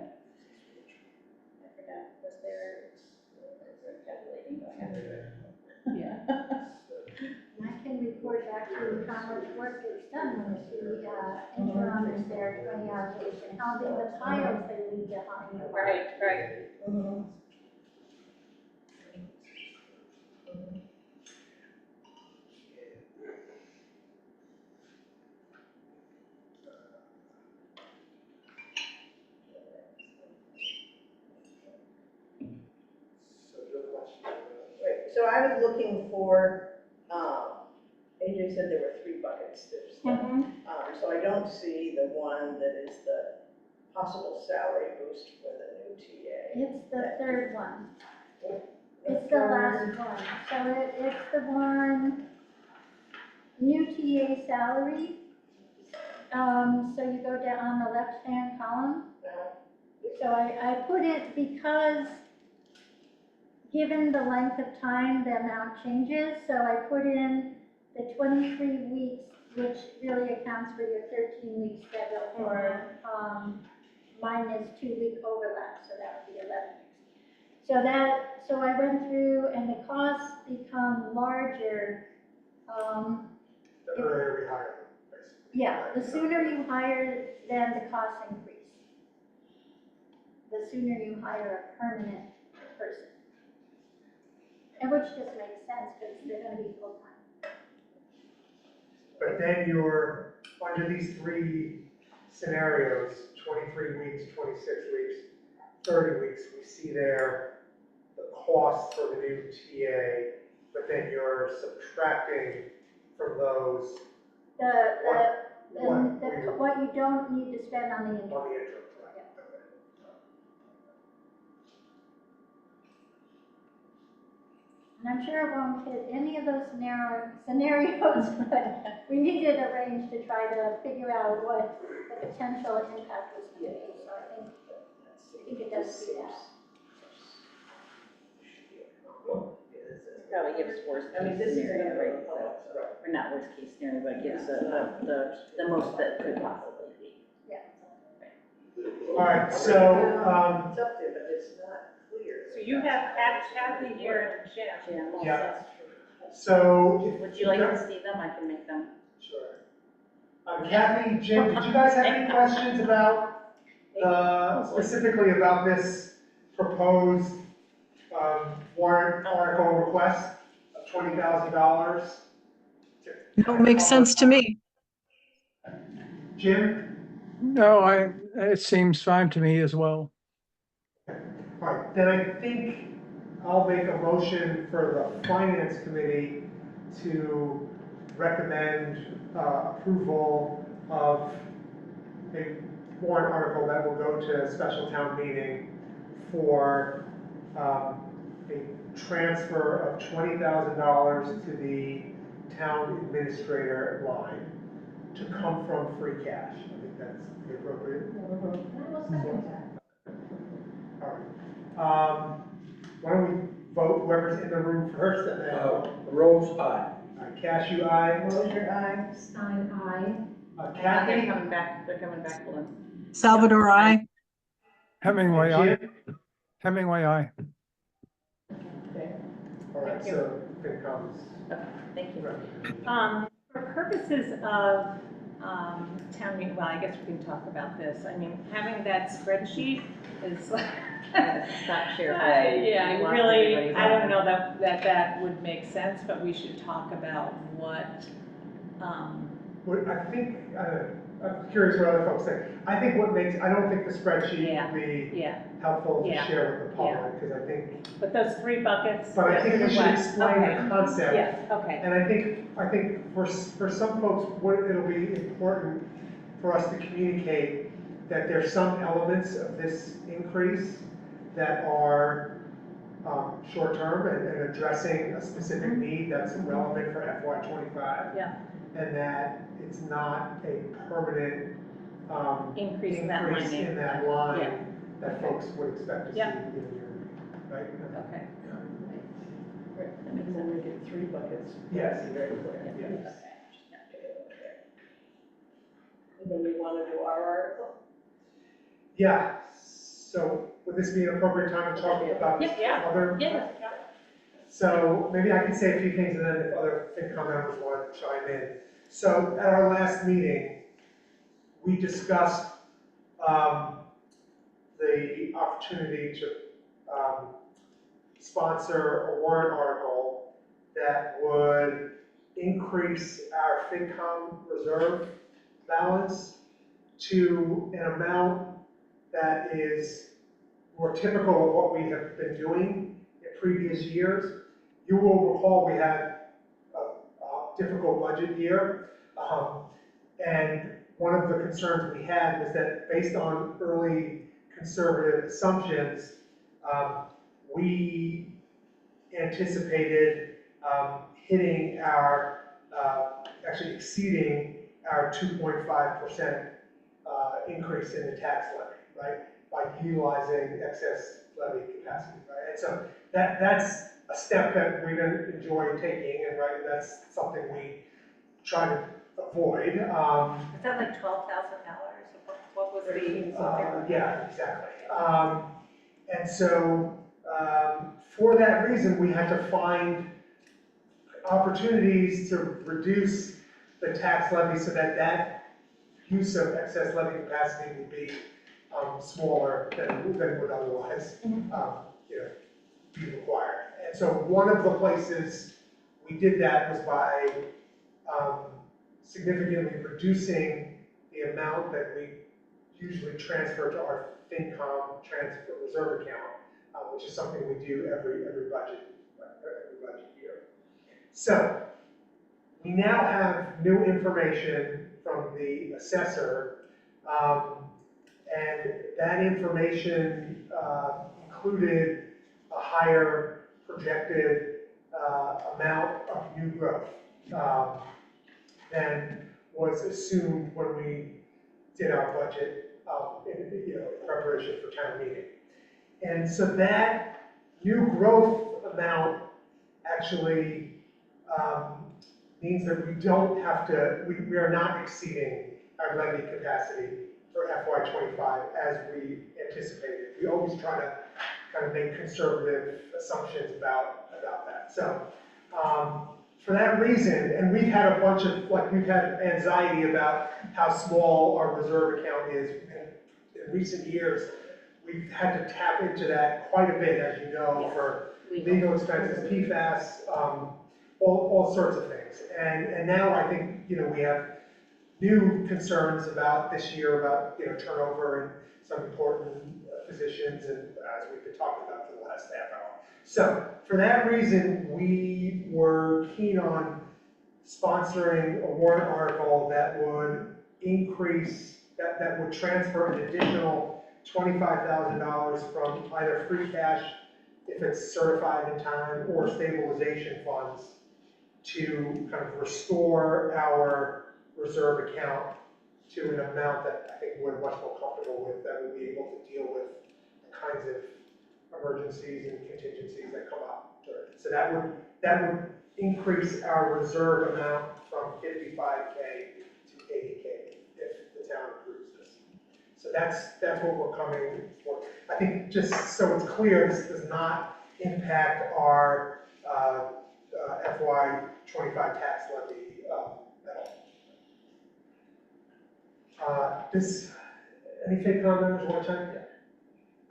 I forgot, was there a calculating going on? Yeah. And I can report back to you how much work gets done when the interim is there 20 hours a week and how big the piles they leave behind. Right. So your question. Right, so I was looking for, AJ said there were 3 buckets, there's so I don't see the one that is the possible salary boost for the new TA. It's the third one. It's the last one. So it's the one, new TA salary. So you go down on the left-hand column. So I put it because given the length of time, the amount changes. So I put in the 23 weeks, which really accounts for your 13-week schedule for minus 2-week overlap. So that would be 11 weeks. So I went through and the costs become larger. The earlier we hire them, basically. Yeah, the sooner you hire, then the costs increase. The sooner you hire a permanent person. And which just makes sense because they're gonna be full-time. But then you're, under these 3 scenarios, 23 weeks, 26 weeks, 30 weeks, we see there the cost for the new TA, but then you're subtracting from those than What we- what you don't need to spend on the On interim. the interim, right, okay. And I'm sure it won't hit any of those narrow scenarios, but we needed a range to try to figure out what the potential impact was going to be. So I think it does do that. Probably gives worst I mean, case this is scenario, gonna right? go public, So, or not worst case scenario, but gives the most that could possibly be. All right, so, It's up there, but it's not clear. So you have Kathy here and Jim. Jim, Yeah. so. would you like to see them? I can make them. Sure. Kathy, Jim, did you guys have any questions about, specifically about this proposed warrant article request of $20,000? No, it makes sense to me. Jim? No, it seems fine to me as well. All right, then I think I'll make a motion for the finance committee to recommend approval of a warrant article that will go to a special town meeting for a transfer of $20,000 to the town administrator line to come from free cash. I think that's the appropriate. I will second that. All right. Why don't we vote whoever's in the room first and then. Rose, aye. All right, Cashew, aye. Mosher, aye. Stein, aye. They're Kathy? coming back, they're coming back, hold on. Salvador, I. Hemingway, and aye. Jim? Hemingway, aye. Okay. All right, Thank you. so FinCom's. Okay, thank you. For purposes of, town meeting, well, I guess we can talk about this. I mean, having that spreadsheet is like. Stop share. Yeah, You lost really, everybody's I don't eye. know that would make sense, but we should talk about what, I think, I'm curious what other folks think. I think what makes, I don't think the spreadsheet Yeah. would be yeah, helpful to Yeah. share with the public, because I think, but those three buckets. but I think we should what? explain Okay. the concept. Yeah, okay, And I think for some folks, what it'll be important for us to communicate that there's some elements of this increase that are short-term and addressing a specific need that's relevant for FY '25. Yeah. And that it's not a permanent increase in that line. increase in that Yeah. line that folks would expect to see Yeah. in year, right? Okay, That makes sense. We get 3 buckets. Yes. Very clear. Yes. And then we want to do our article? Yeah, so would this be an appropriate time to talk about this Yeah. other? yeah, So maybe I can say a few things and then if other FinCom members want to chime in. So at our last meeting, we discussed the opportunity to sponsor a warrant article that would increase our FinCom reserve balance to an amount that is more typical of what we have been doing in previous years. You will recall we had a difficult budget year. And one of the concerns we had was that based on early conservative assumptions, we anticipated hitting our, actually exceeding our 2.5% increase in the tax levy, right? By utilizing excess levy capacity, right? And so that's a step that we didn't enjoy taking, and right, that's something we try to avoid. is that like $12,000? What was the? Yeah, exactly. And so for that reason, we had to find opportunities to reduce the tax levy so that that use of excess levy capacity would be smaller than would otherwise be required. And so one of the places we did that was by significantly reducing the amount that we usually transfer to our FinCom transfer reserve account, which is something we do every budget year. So we now have new information from the assessor. And that information included a higher projected amount of new growth than was assumed when we did our budget in preparation for town meeting. And so that new growth amount actually means that we don't have to, we are not exceeding our levy capacity for FY '25 as we anticipated. We always try to kind of make conservative assumptions about that. So for that reason, and we've had a bunch of, we've had anxiety about how small our reserve account is in recent years. We've had to tap into that quite a bit, as you know, Yes. for legal expenses, PFAS, all sorts of things. And now I think, we have new concerns about this year, about, turnover and some important positions, and as we've been talking about for the last half hour. So for that reason, we were keen on sponsoring a warrant article that would increase, that would transfer an additional $25,000 from either free cash, if it's certified in time, or stabilization funds to kind of restore our reserve account to an amount that I think we're much more comfortable with, that we'll be able to deal with the kinds of emergencies and contingencies that come up during it. So that would increase our reserve amount from 55K to 80K if the town approves this. So that's what we're coming for. I think just so it's clear, this does not impact our FY '25 tax levy at all. Any take on members want to chime in?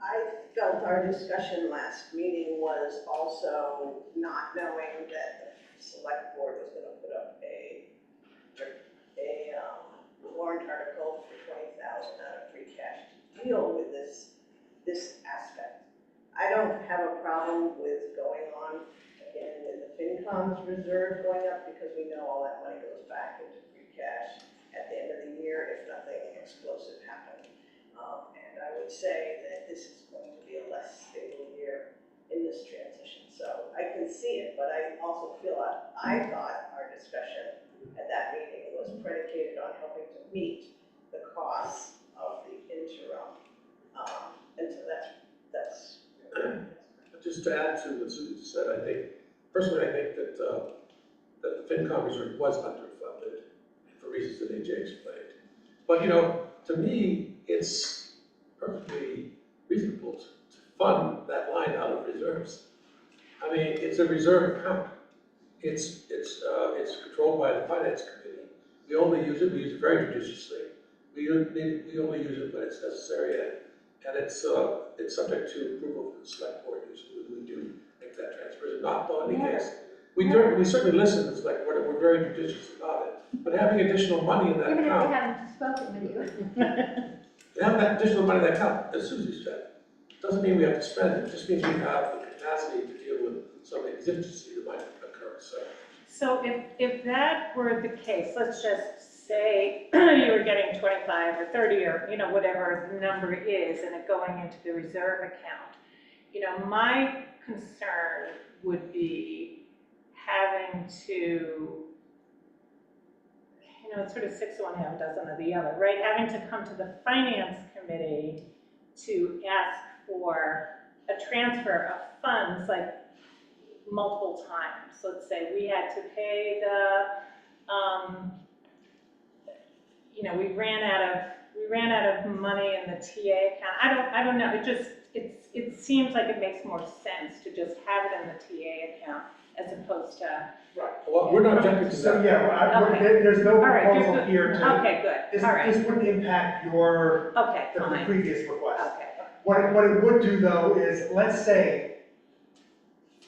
I felt our discussion last meeting was also not knowing that the select board was gonna put up a warrant article for 20,000 out of free cash to deal with this aspect. I don't have a problem with going on again with the FinCom's reserve going up, because we know all that money goes back into free cash at the end of the year if nothing explosive happened. And I would say that this is going to be a less stable year in this transition. So I can see it, but I also feel I thought our discussion at that meeting was predicated on helping to meet the costs of the interim. And so that's. Just to add to what Susan said, personally I think that the FinCom reserve was underfunded for reasons that AJ explained. But to me, it's perfectly reasonable to fund that line out of reserves. I mean, it's a reserve account. It's controlled by the finance committee. We only use it very judiciously. We only use it when it's necessary, and it's subject to approval from the select board. We do make that transfer. If not, in any case, we certainly listen to the select board, and we're very judicious about it. But having additional money in that Even if account, they haven't spoken with you. having that additional money in that account, as Susie said, doesn't mean we have to spend it. It just means we have the capacity to deal with some exigency that might occur. So if that were the case, let's just say you were getting 25 or 30 or, whatever the number is, and it going into the reserve account. My concern would be having to, it's sort of 6 of one, half a dozen of the other, right? Having to come to the finance committee to ask for a transfer of funds, like multiple times. Let's say we had to pay we ran out of money in the TA account. I don't know. It seems like it makes more sense to just have it in the TA account as opposed to. Right. Well, we're not objecting to So, that. Okay. there's no All right, proposal good. here to. Okay, good. All right. This wouldn't impact your, Okay, the fine. previous request. Okay. What it would do though is, let's say,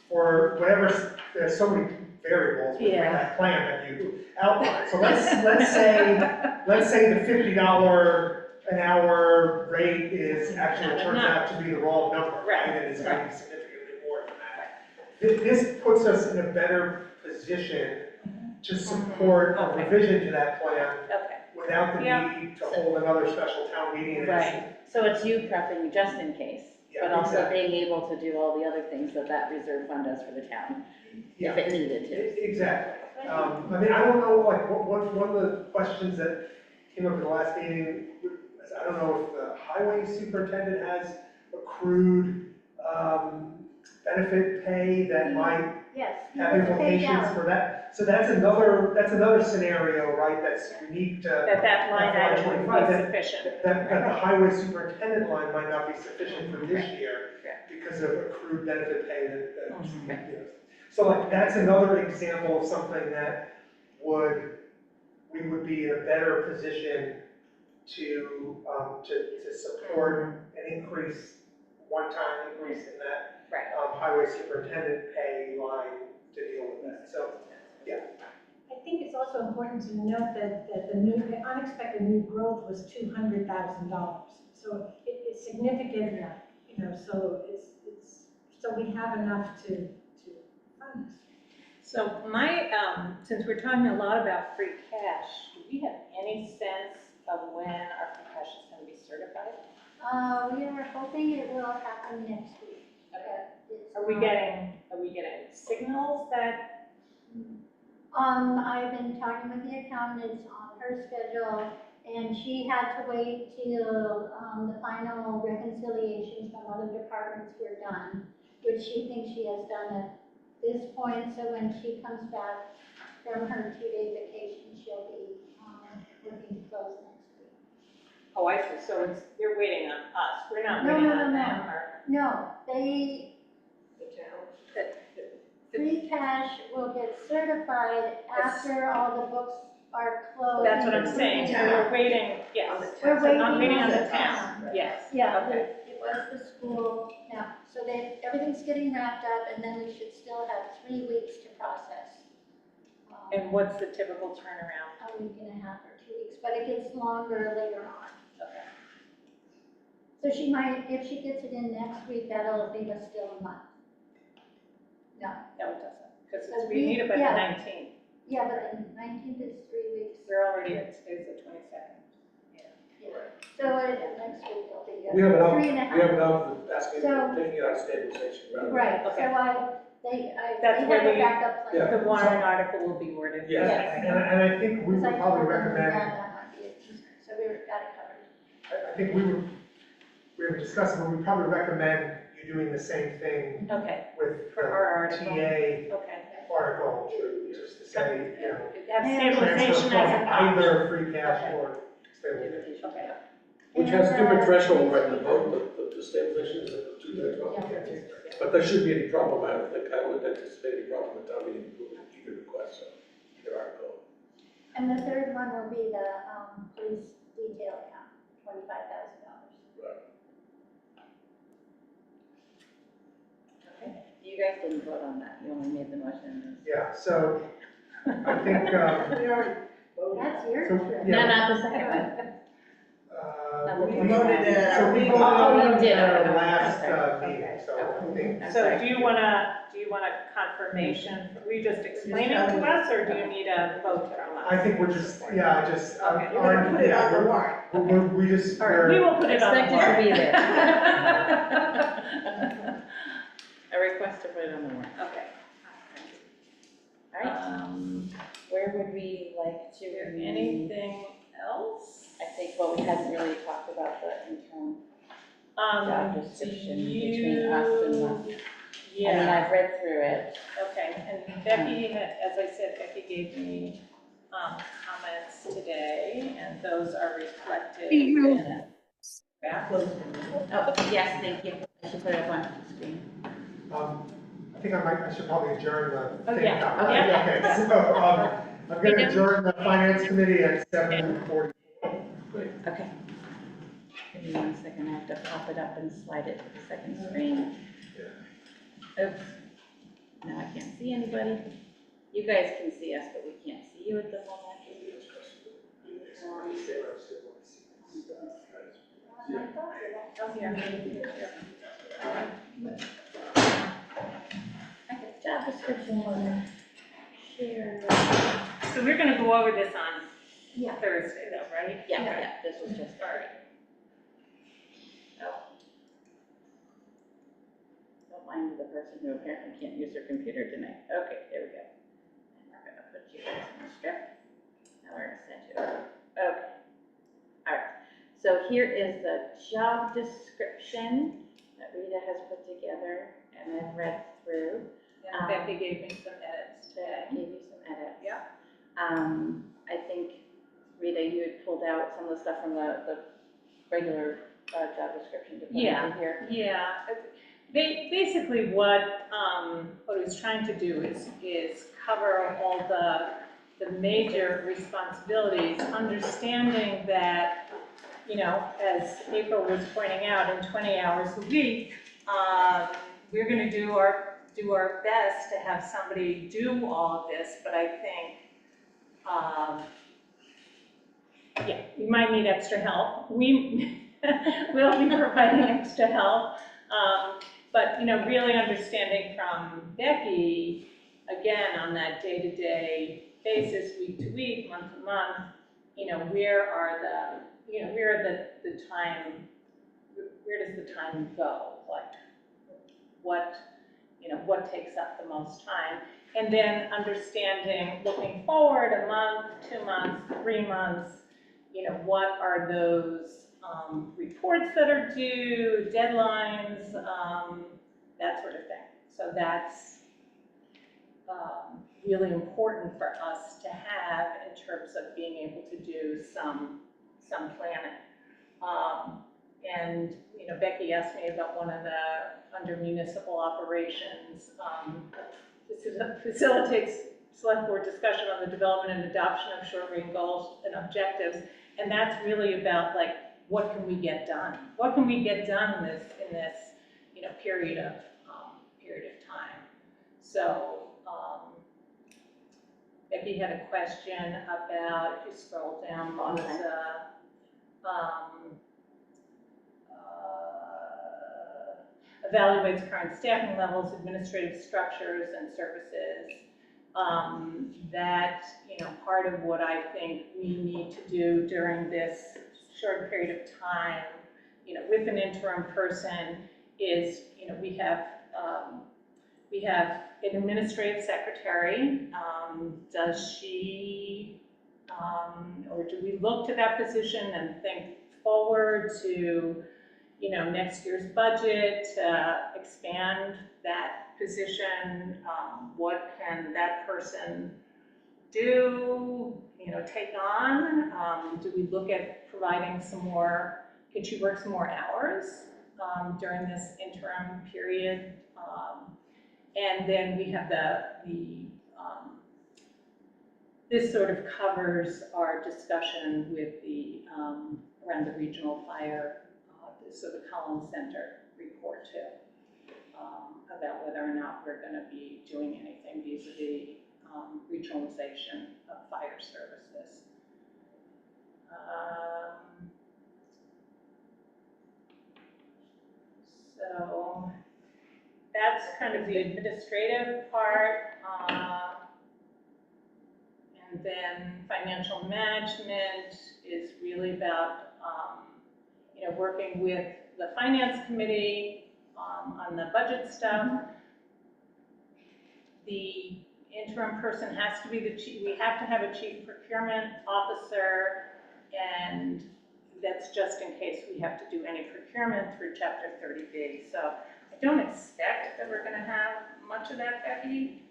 for whatever, there's so many variables within Yeah. that plan that you outlined. So let's say the $50 an hour rate is actually turns out to be the wrong number, right? And it's going to be significantly more than that. This puts us in a better position to support a Okay. revision to that plan Okay. without the Yeah. need to hold another special town meeting. And it's- Right, so it's you prepping just in case, Yeah, but also exactly. being able to do all the other things that reserve fund does for the town, Yeah. if it needed to. Exactly. I mean, I don't know, like, one of the questions that came up in the last meeting, is I don't know if the highway superintendent has accrued, benefit pay that might Yes. he have was paid implications out. for that. So that's another scenario, right, that's unique to That line item would 25, be that- sufficient. that the highway superintendent line might not be sufficient for this year Correct. because of accrued benefit pay that, Mhm. you know. So like, that's another example of something that we would be in a better position to support an increase, one-time increase in that Right. highway superintendent pay line to deal with that, so, yeah. I think it's also important to note that the unexpected new growth was $200,000. So it's significant, you know, so so we have enough to fund this. So since we're talking a lot about free cash, do we have any sense of when our free cash is going to be certified? We are hoping it will happen next week. but it's Are we not- getting signals that, I've been talking with the accountant, it's on her schedule, and she had to wait till, the final reconciliations from other departments were done, which she thinks she has done at this point, so when she comes back from her 2-day vacation, she'll be, looking to close next week. oh, I see, so they're waiting on us, we're not No, waiting no, on no, them, no. or? No, they, The town. free cash will get certified after all the books are closed. That's what I'm saying, so we're waiting, yes. We're So waiting I'm waiting on on the the town, town. yes. Yeah, Okay. it was the school, yeah, so everything's getting wrapped up, and then we should still have 3 weeks to process. And what's the typical turnaround? A week and a half or 2 weeks, but it gets longer later on. Okay. So she might, if she gets it in next week, that'll leave us still a month. No, No, it doesn't, because So we need it by the yeah. 19th. yeah, but the 19th is 3 weeks. We're already at, today's the 22nd. So next week will be We have an 3 and a half. we have an out asking, So- taking it out of stabilization rather than. Right, so Okay. they That's have where a the- backup plan. Yeah. The warrant article will be worded. Yes. And I think we would Because I probably told them recommend, that might be a concern, so we got it covered. I think we were discussing, but we probably recommend you doing the same thing Okay, with For our the article. TA okay. article, just to say, you know, Have And- stabilization transfer as from an option. either free cash Okay. or stabilization. Okay. Which has a different And, threshold, right, the vote, the stabilization is a 2-3 12. Yeah. But there shouldn't be any problem, I don't think, I wouldn't anticipate any problem with town meeting approving either request, so either article. And the third one will be the, police detail account, $25,000. Right. Okay, you guys didn't vote on that, you only made the motion. Yeah, so I think, We already voted. That's your So, trip. yeah. No, not the second one. we We voted at so our we meeting. voted Oh, you on did, our okay. last Okay. meeting, so I think. I'm So sorry. do you want a confirmation? Were you just explaining to us, or do you need a vote from us? I think we're just, yeah, I just, Okay. We're gonna put it on the warrant. we just, All right, we will put it on the Expect it to be warrant. there. A request to put it on the warrant. Okay. All right, where would we like to? Is there anything else? I think, well, we hadn't really talked about the interim job description between us and the, I mean, Yeah, I've read through it. okay, and Becky had, as I said, Becky gave me, comments today, and those are reflected You. in the draft. Oh, yes, thank you. I should put it up on the screen. I think I should probably adjourn the Oh, thing yeah. now. Oh, yeah. Okay, so, I'm gonna adjourn the finance committee at 7:40. Okay. Give me 1 second, I have to pop it up and slide it to the second screen. Oops. Now I can't see anybody. You guys can see us, but we can't see you at the moment. Oh, yeah. Okay, job description, share. So we're gonna go over this on Yeah. Thursday, though, right? Yeah, this was just Sorry. Oh. Don't mind the person who apparently can't use their computer tonight. Okay, there we go. And we're gonna put you guys in the strip. Now we're gonna send you over. Okay. All right. So here is the job description that Rita has put together and I've read through. And Becky gave me some edits today. Gave you some edits. Yeah. I think, Rita, you had pulled out some of the stuff from the regular job description to put into here. Yeah. Basically, what it was trying to do is cover all the major responsibilities, understanding that, you know, as April was pointing out, in 20 hours a week, we're going to do our best to have somebody do all of this, but I think, yeah, we might need extra help. We will be providing extra help. But, you know, really understanding from Becky, again, on that day-to-day basis, week to week, month to month, you know, where does the time go? Like, what takes up the most time? And then understanding, looking forward a month, 2 months, 3 months, you know, what are those reports that are due, deadlines, that sort of thing. So that's really important for us to have in terms of being able to do some planning. And, you know, Becky asked me about one of the, under municipal operations, facilitates select board discussion on the development and adoption of short-range goals and objectives. And that's really about, like, what can we get done? What can we get done in this you know, period of time? So, Becky had a question about, if you scroll down, was, evaluates current staffing levels, administrative structures, and services. That, you know, part of what I think we need to do during this short period of time, you know, with an interim person is, you know, we have an administrative secretary. Does she, or do we look to that position and think forward to, you know, next year's budget, expand that position? What can that person do, you know, take on? Do we look at providing some more, could she work some more hours during this interim period? And then we have this sort of covers our discussion with the, around the regional fire, so the Collins Center report too, about whether or not we're going to be doing anything vis-a-vis regionalization of fire services. So that's kind of the administrative part. And then financial management is really about, you know, working with the finance committee on the budget stuff. The interim person has to be the chief, we have to have a chief procurement officer, and that's just in case we have to do any procurement through Chapter 30B. So I don't expect that we're gonna have much of that, Becky,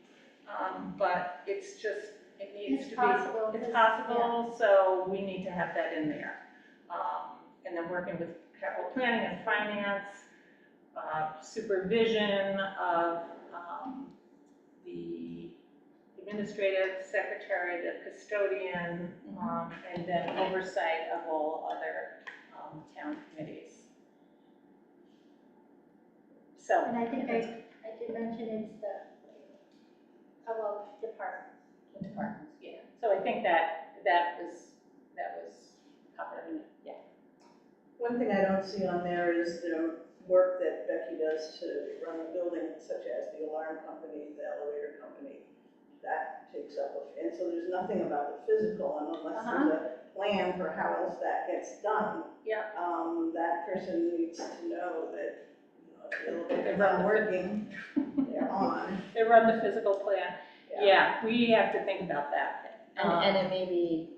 but it's just, it needs to be. Possible. It's possible, so we need to have that in there. And then working with capital planning and finance, supervision of the administrative secretary, the custodian, and then oversight of all other town committees. So. And I think I did mention it's departments. The departments, yeah. So I think that was covered, yeah. One thing I don't see on there is the work that Becky does to run the building, such as the alarm company, the elevator company. That takes up, and so there's nothing about the physical, and unless there's a plan for how else that gets done. Yeah. That person needs to know that, you know, if the They elevator's run not the- working, they're on. They run the physical plan. Yeah, we have to think about that. And it may be,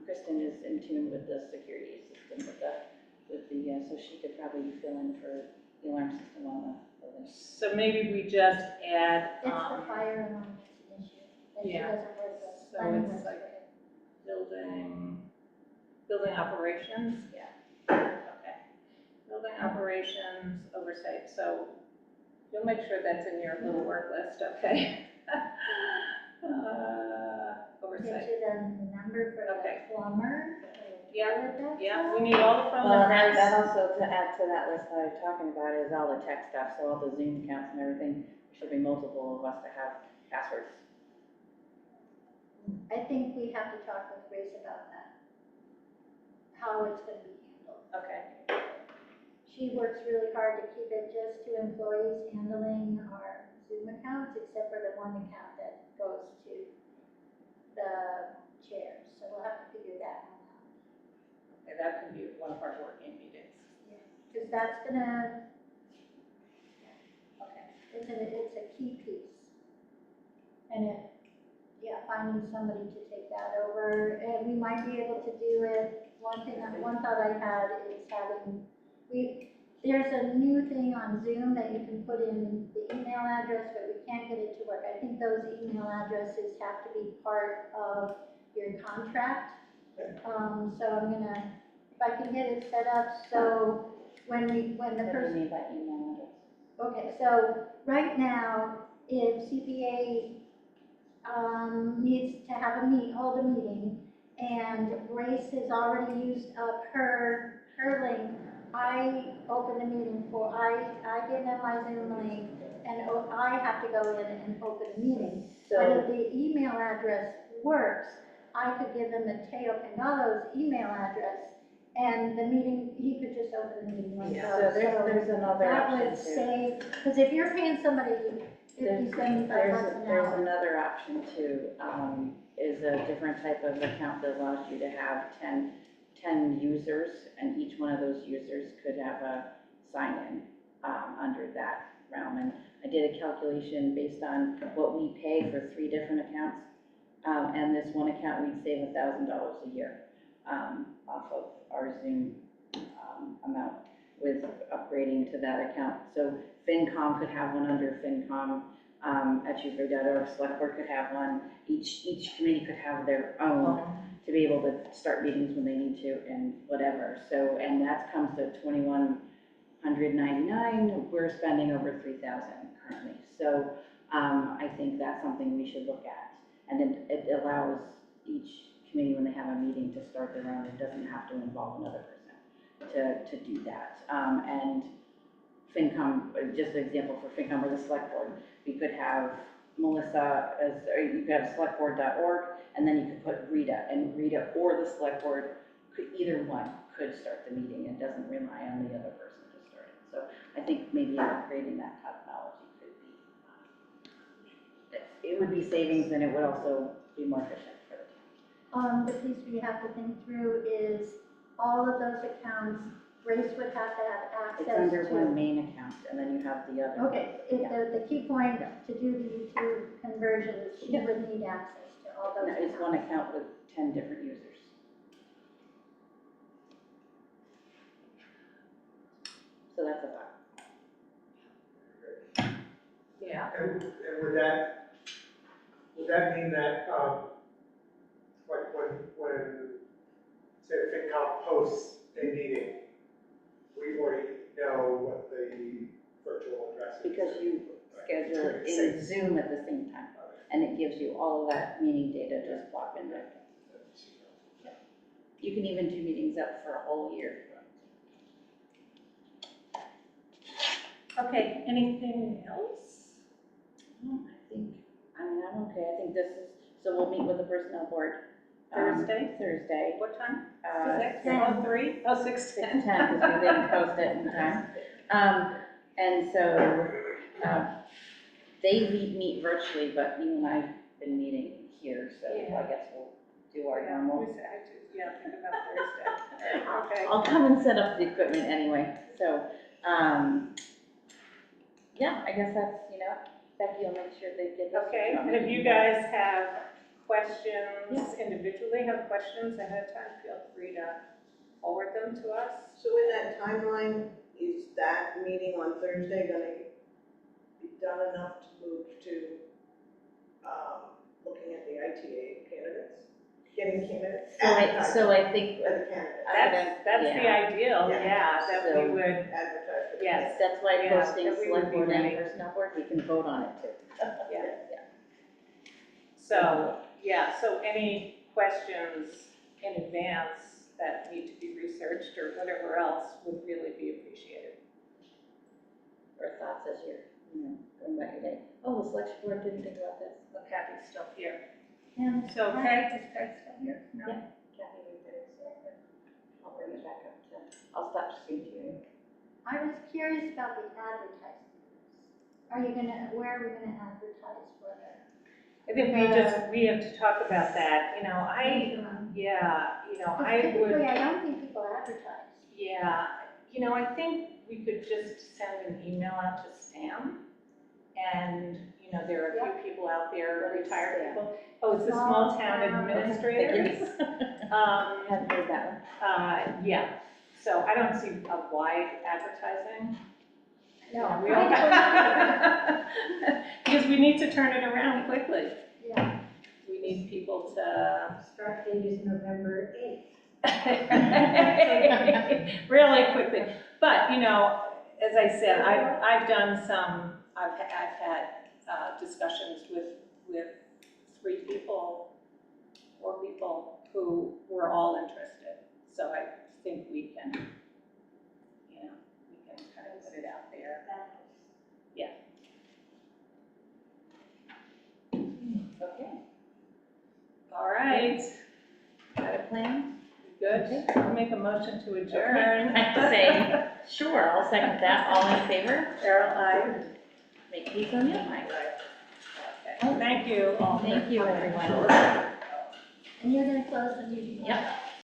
Kristen is in tune with the security system, so she could probably fill in for the alarm system on the building. So maybe we just add, It's the fire alarm that's an issue, that she yeah. doesn't work with. So Planning it's works like- with it. building operations? Yeah. Okay. Building operations oversight, so you'll make sure that's in your little work list, okay? Get Oversight, you the number for Okay. the plumber. Yeah, That's yeah, we need all the phone Well, and numbers. that also, to add to that list that I was talking about, is all the tech stuff, so all the Zoom accounts and everything, there should be multiple of us to have passwords. I think we have to talk with Grace about that. How it's gonna be handled. Okay, She works really hard to keep it just to employees handling our Zoom accounts, except for the one account that goes to the chairs, so we'll have to figure that one out. okay, that could be one of our working meetings. Because that's gonna, Okay. it's a key piece. And finding somebody to take that over, and we might be able to do it, one thought I had is having, there's a new thing on Zoom that you can put in the email address, but we can't get it to work. I think those email addresses have to be part of your contract. So I'm gonna, if I can get it set up, so when the What do you person, mean by email address? okay, so right now, if CPA needs to have hold a meeting, and Grace has already used up her link, I open the meeting I give them my Zoom link, and I have to go in and open the meeting. But if the email address works, I could give them Mateo Pangalo's email address, and the meeting, he could just open the meeting like So that. there's another That option would too. save, because if you're paying somebody $50, $75 an There's hour. another option too, is a different type of account that allows you to have 10 users, and each one of those users could have a sign-in under that realm. And I did a calculation based on what we pay for 3 different accounts, and this one account, we'd save $1,000 a year off of our Zoom amount with upgrading to that account. So FinCom could have one under FinCom at Shutesbury.org, Select Board could have one, each committee could have their own to be able to start meetings when they need to and whatever. So, and that comes to $2,199, we're spending over $3,000 currently. So I think that's something we should look at. And it allows each committee, when they have a meeting, to start their own. It doesn't have to involve another person to do that. And FinCom, just an example for FinCom or the Select Board, we could have Melissa or you could have selectboard.org, and then you could put Rita, and Rita or the Select Board either one could start the meeting. It doesn't rely on the other person to start it. So I think maybe upgrading that technology could be, it would be savings, and it would also be more efficient for the town. The piece we have to think through is all of those accounts, Grace would have to have access It's to. under one main account, and then you have the other. Okay, the key point to do the YouTube conversions, she would need access to all those No, accounts. it's one account with 10 different users. So that's a thought. Yeah. And would that mean that, like when, say, FinCom posts a meeting, we already know what the virtual address is? Because you schedule it in Zoom at the same time, and it gives you all of that meeting data just plop in there. You can even do meetings up for a whole year. Okay, anything else? I'm okay. I think this is, so we'll meet with the personnel board. Thursday? Thursday. What time? 6, 10. 3? Oh, 6:10. 6:10, because we didn't post it in time. And so, they meet virtually, but you and I have been meeting here, so I guess we'll do our normal. We said, yeah, think about Thursday. Okay. I'll come and set up the equipment anyway, so, yeah, I guess that's, Becky will make sure they get this. Okay, and if you guys have questions individually, have questions ahead of time, feel free to forward them to us. So in that timeline, is that meeting on Thursday gonna be done enough to move to, looking at the ITA candidates? Getting candidates? So I think, As a candidate. That's the ideal, Yeah. that we So- would, Advertise for the yes. that's why Yeah, posting that we would select be board and ready. personnel board, we can vote on it too. Yeah. Yeah. So, yeah, so any questions in advance that need to be researched or whatever else would really be appreciated. Or thoughts as you're, going about your day. Oh, the selection board didn't think about this. But Kathy's still here. And So, okay. Is Craig still here? No. Yeah, Kathy, we better, so I'll bring it back up to, I'll stop screen sharing. I was curious about the advertising. Where are we gonna advertise for I think we have to talk about that, the? I would, Typically, I don't think people advertise. yeah, I think we could just send an email out to Sam. And, there are a few people out there, What is retired STEM? people. Oh, it's the small town administrators. Haven't heard that one. Yeah, so I don't see a wide advertising. No, We all- Because we need to turn it around quickly. Yeah. We need people to. Start date is November 8th. Really quickly, but, as I said, I've done some, I've had discussions with 3 people, 4 people who were all interested. So I think we can, we can kind of put it out there. Yeah. Okay, All right, got a plan? good. I'll make a motion to adjourn. Okay, I'd say, sure, I'll second that. All in favor? Carol, aye. Make these on your mind. Okay, thank you all. Thank you, everyone. And you're gonna close the meeting? Yep.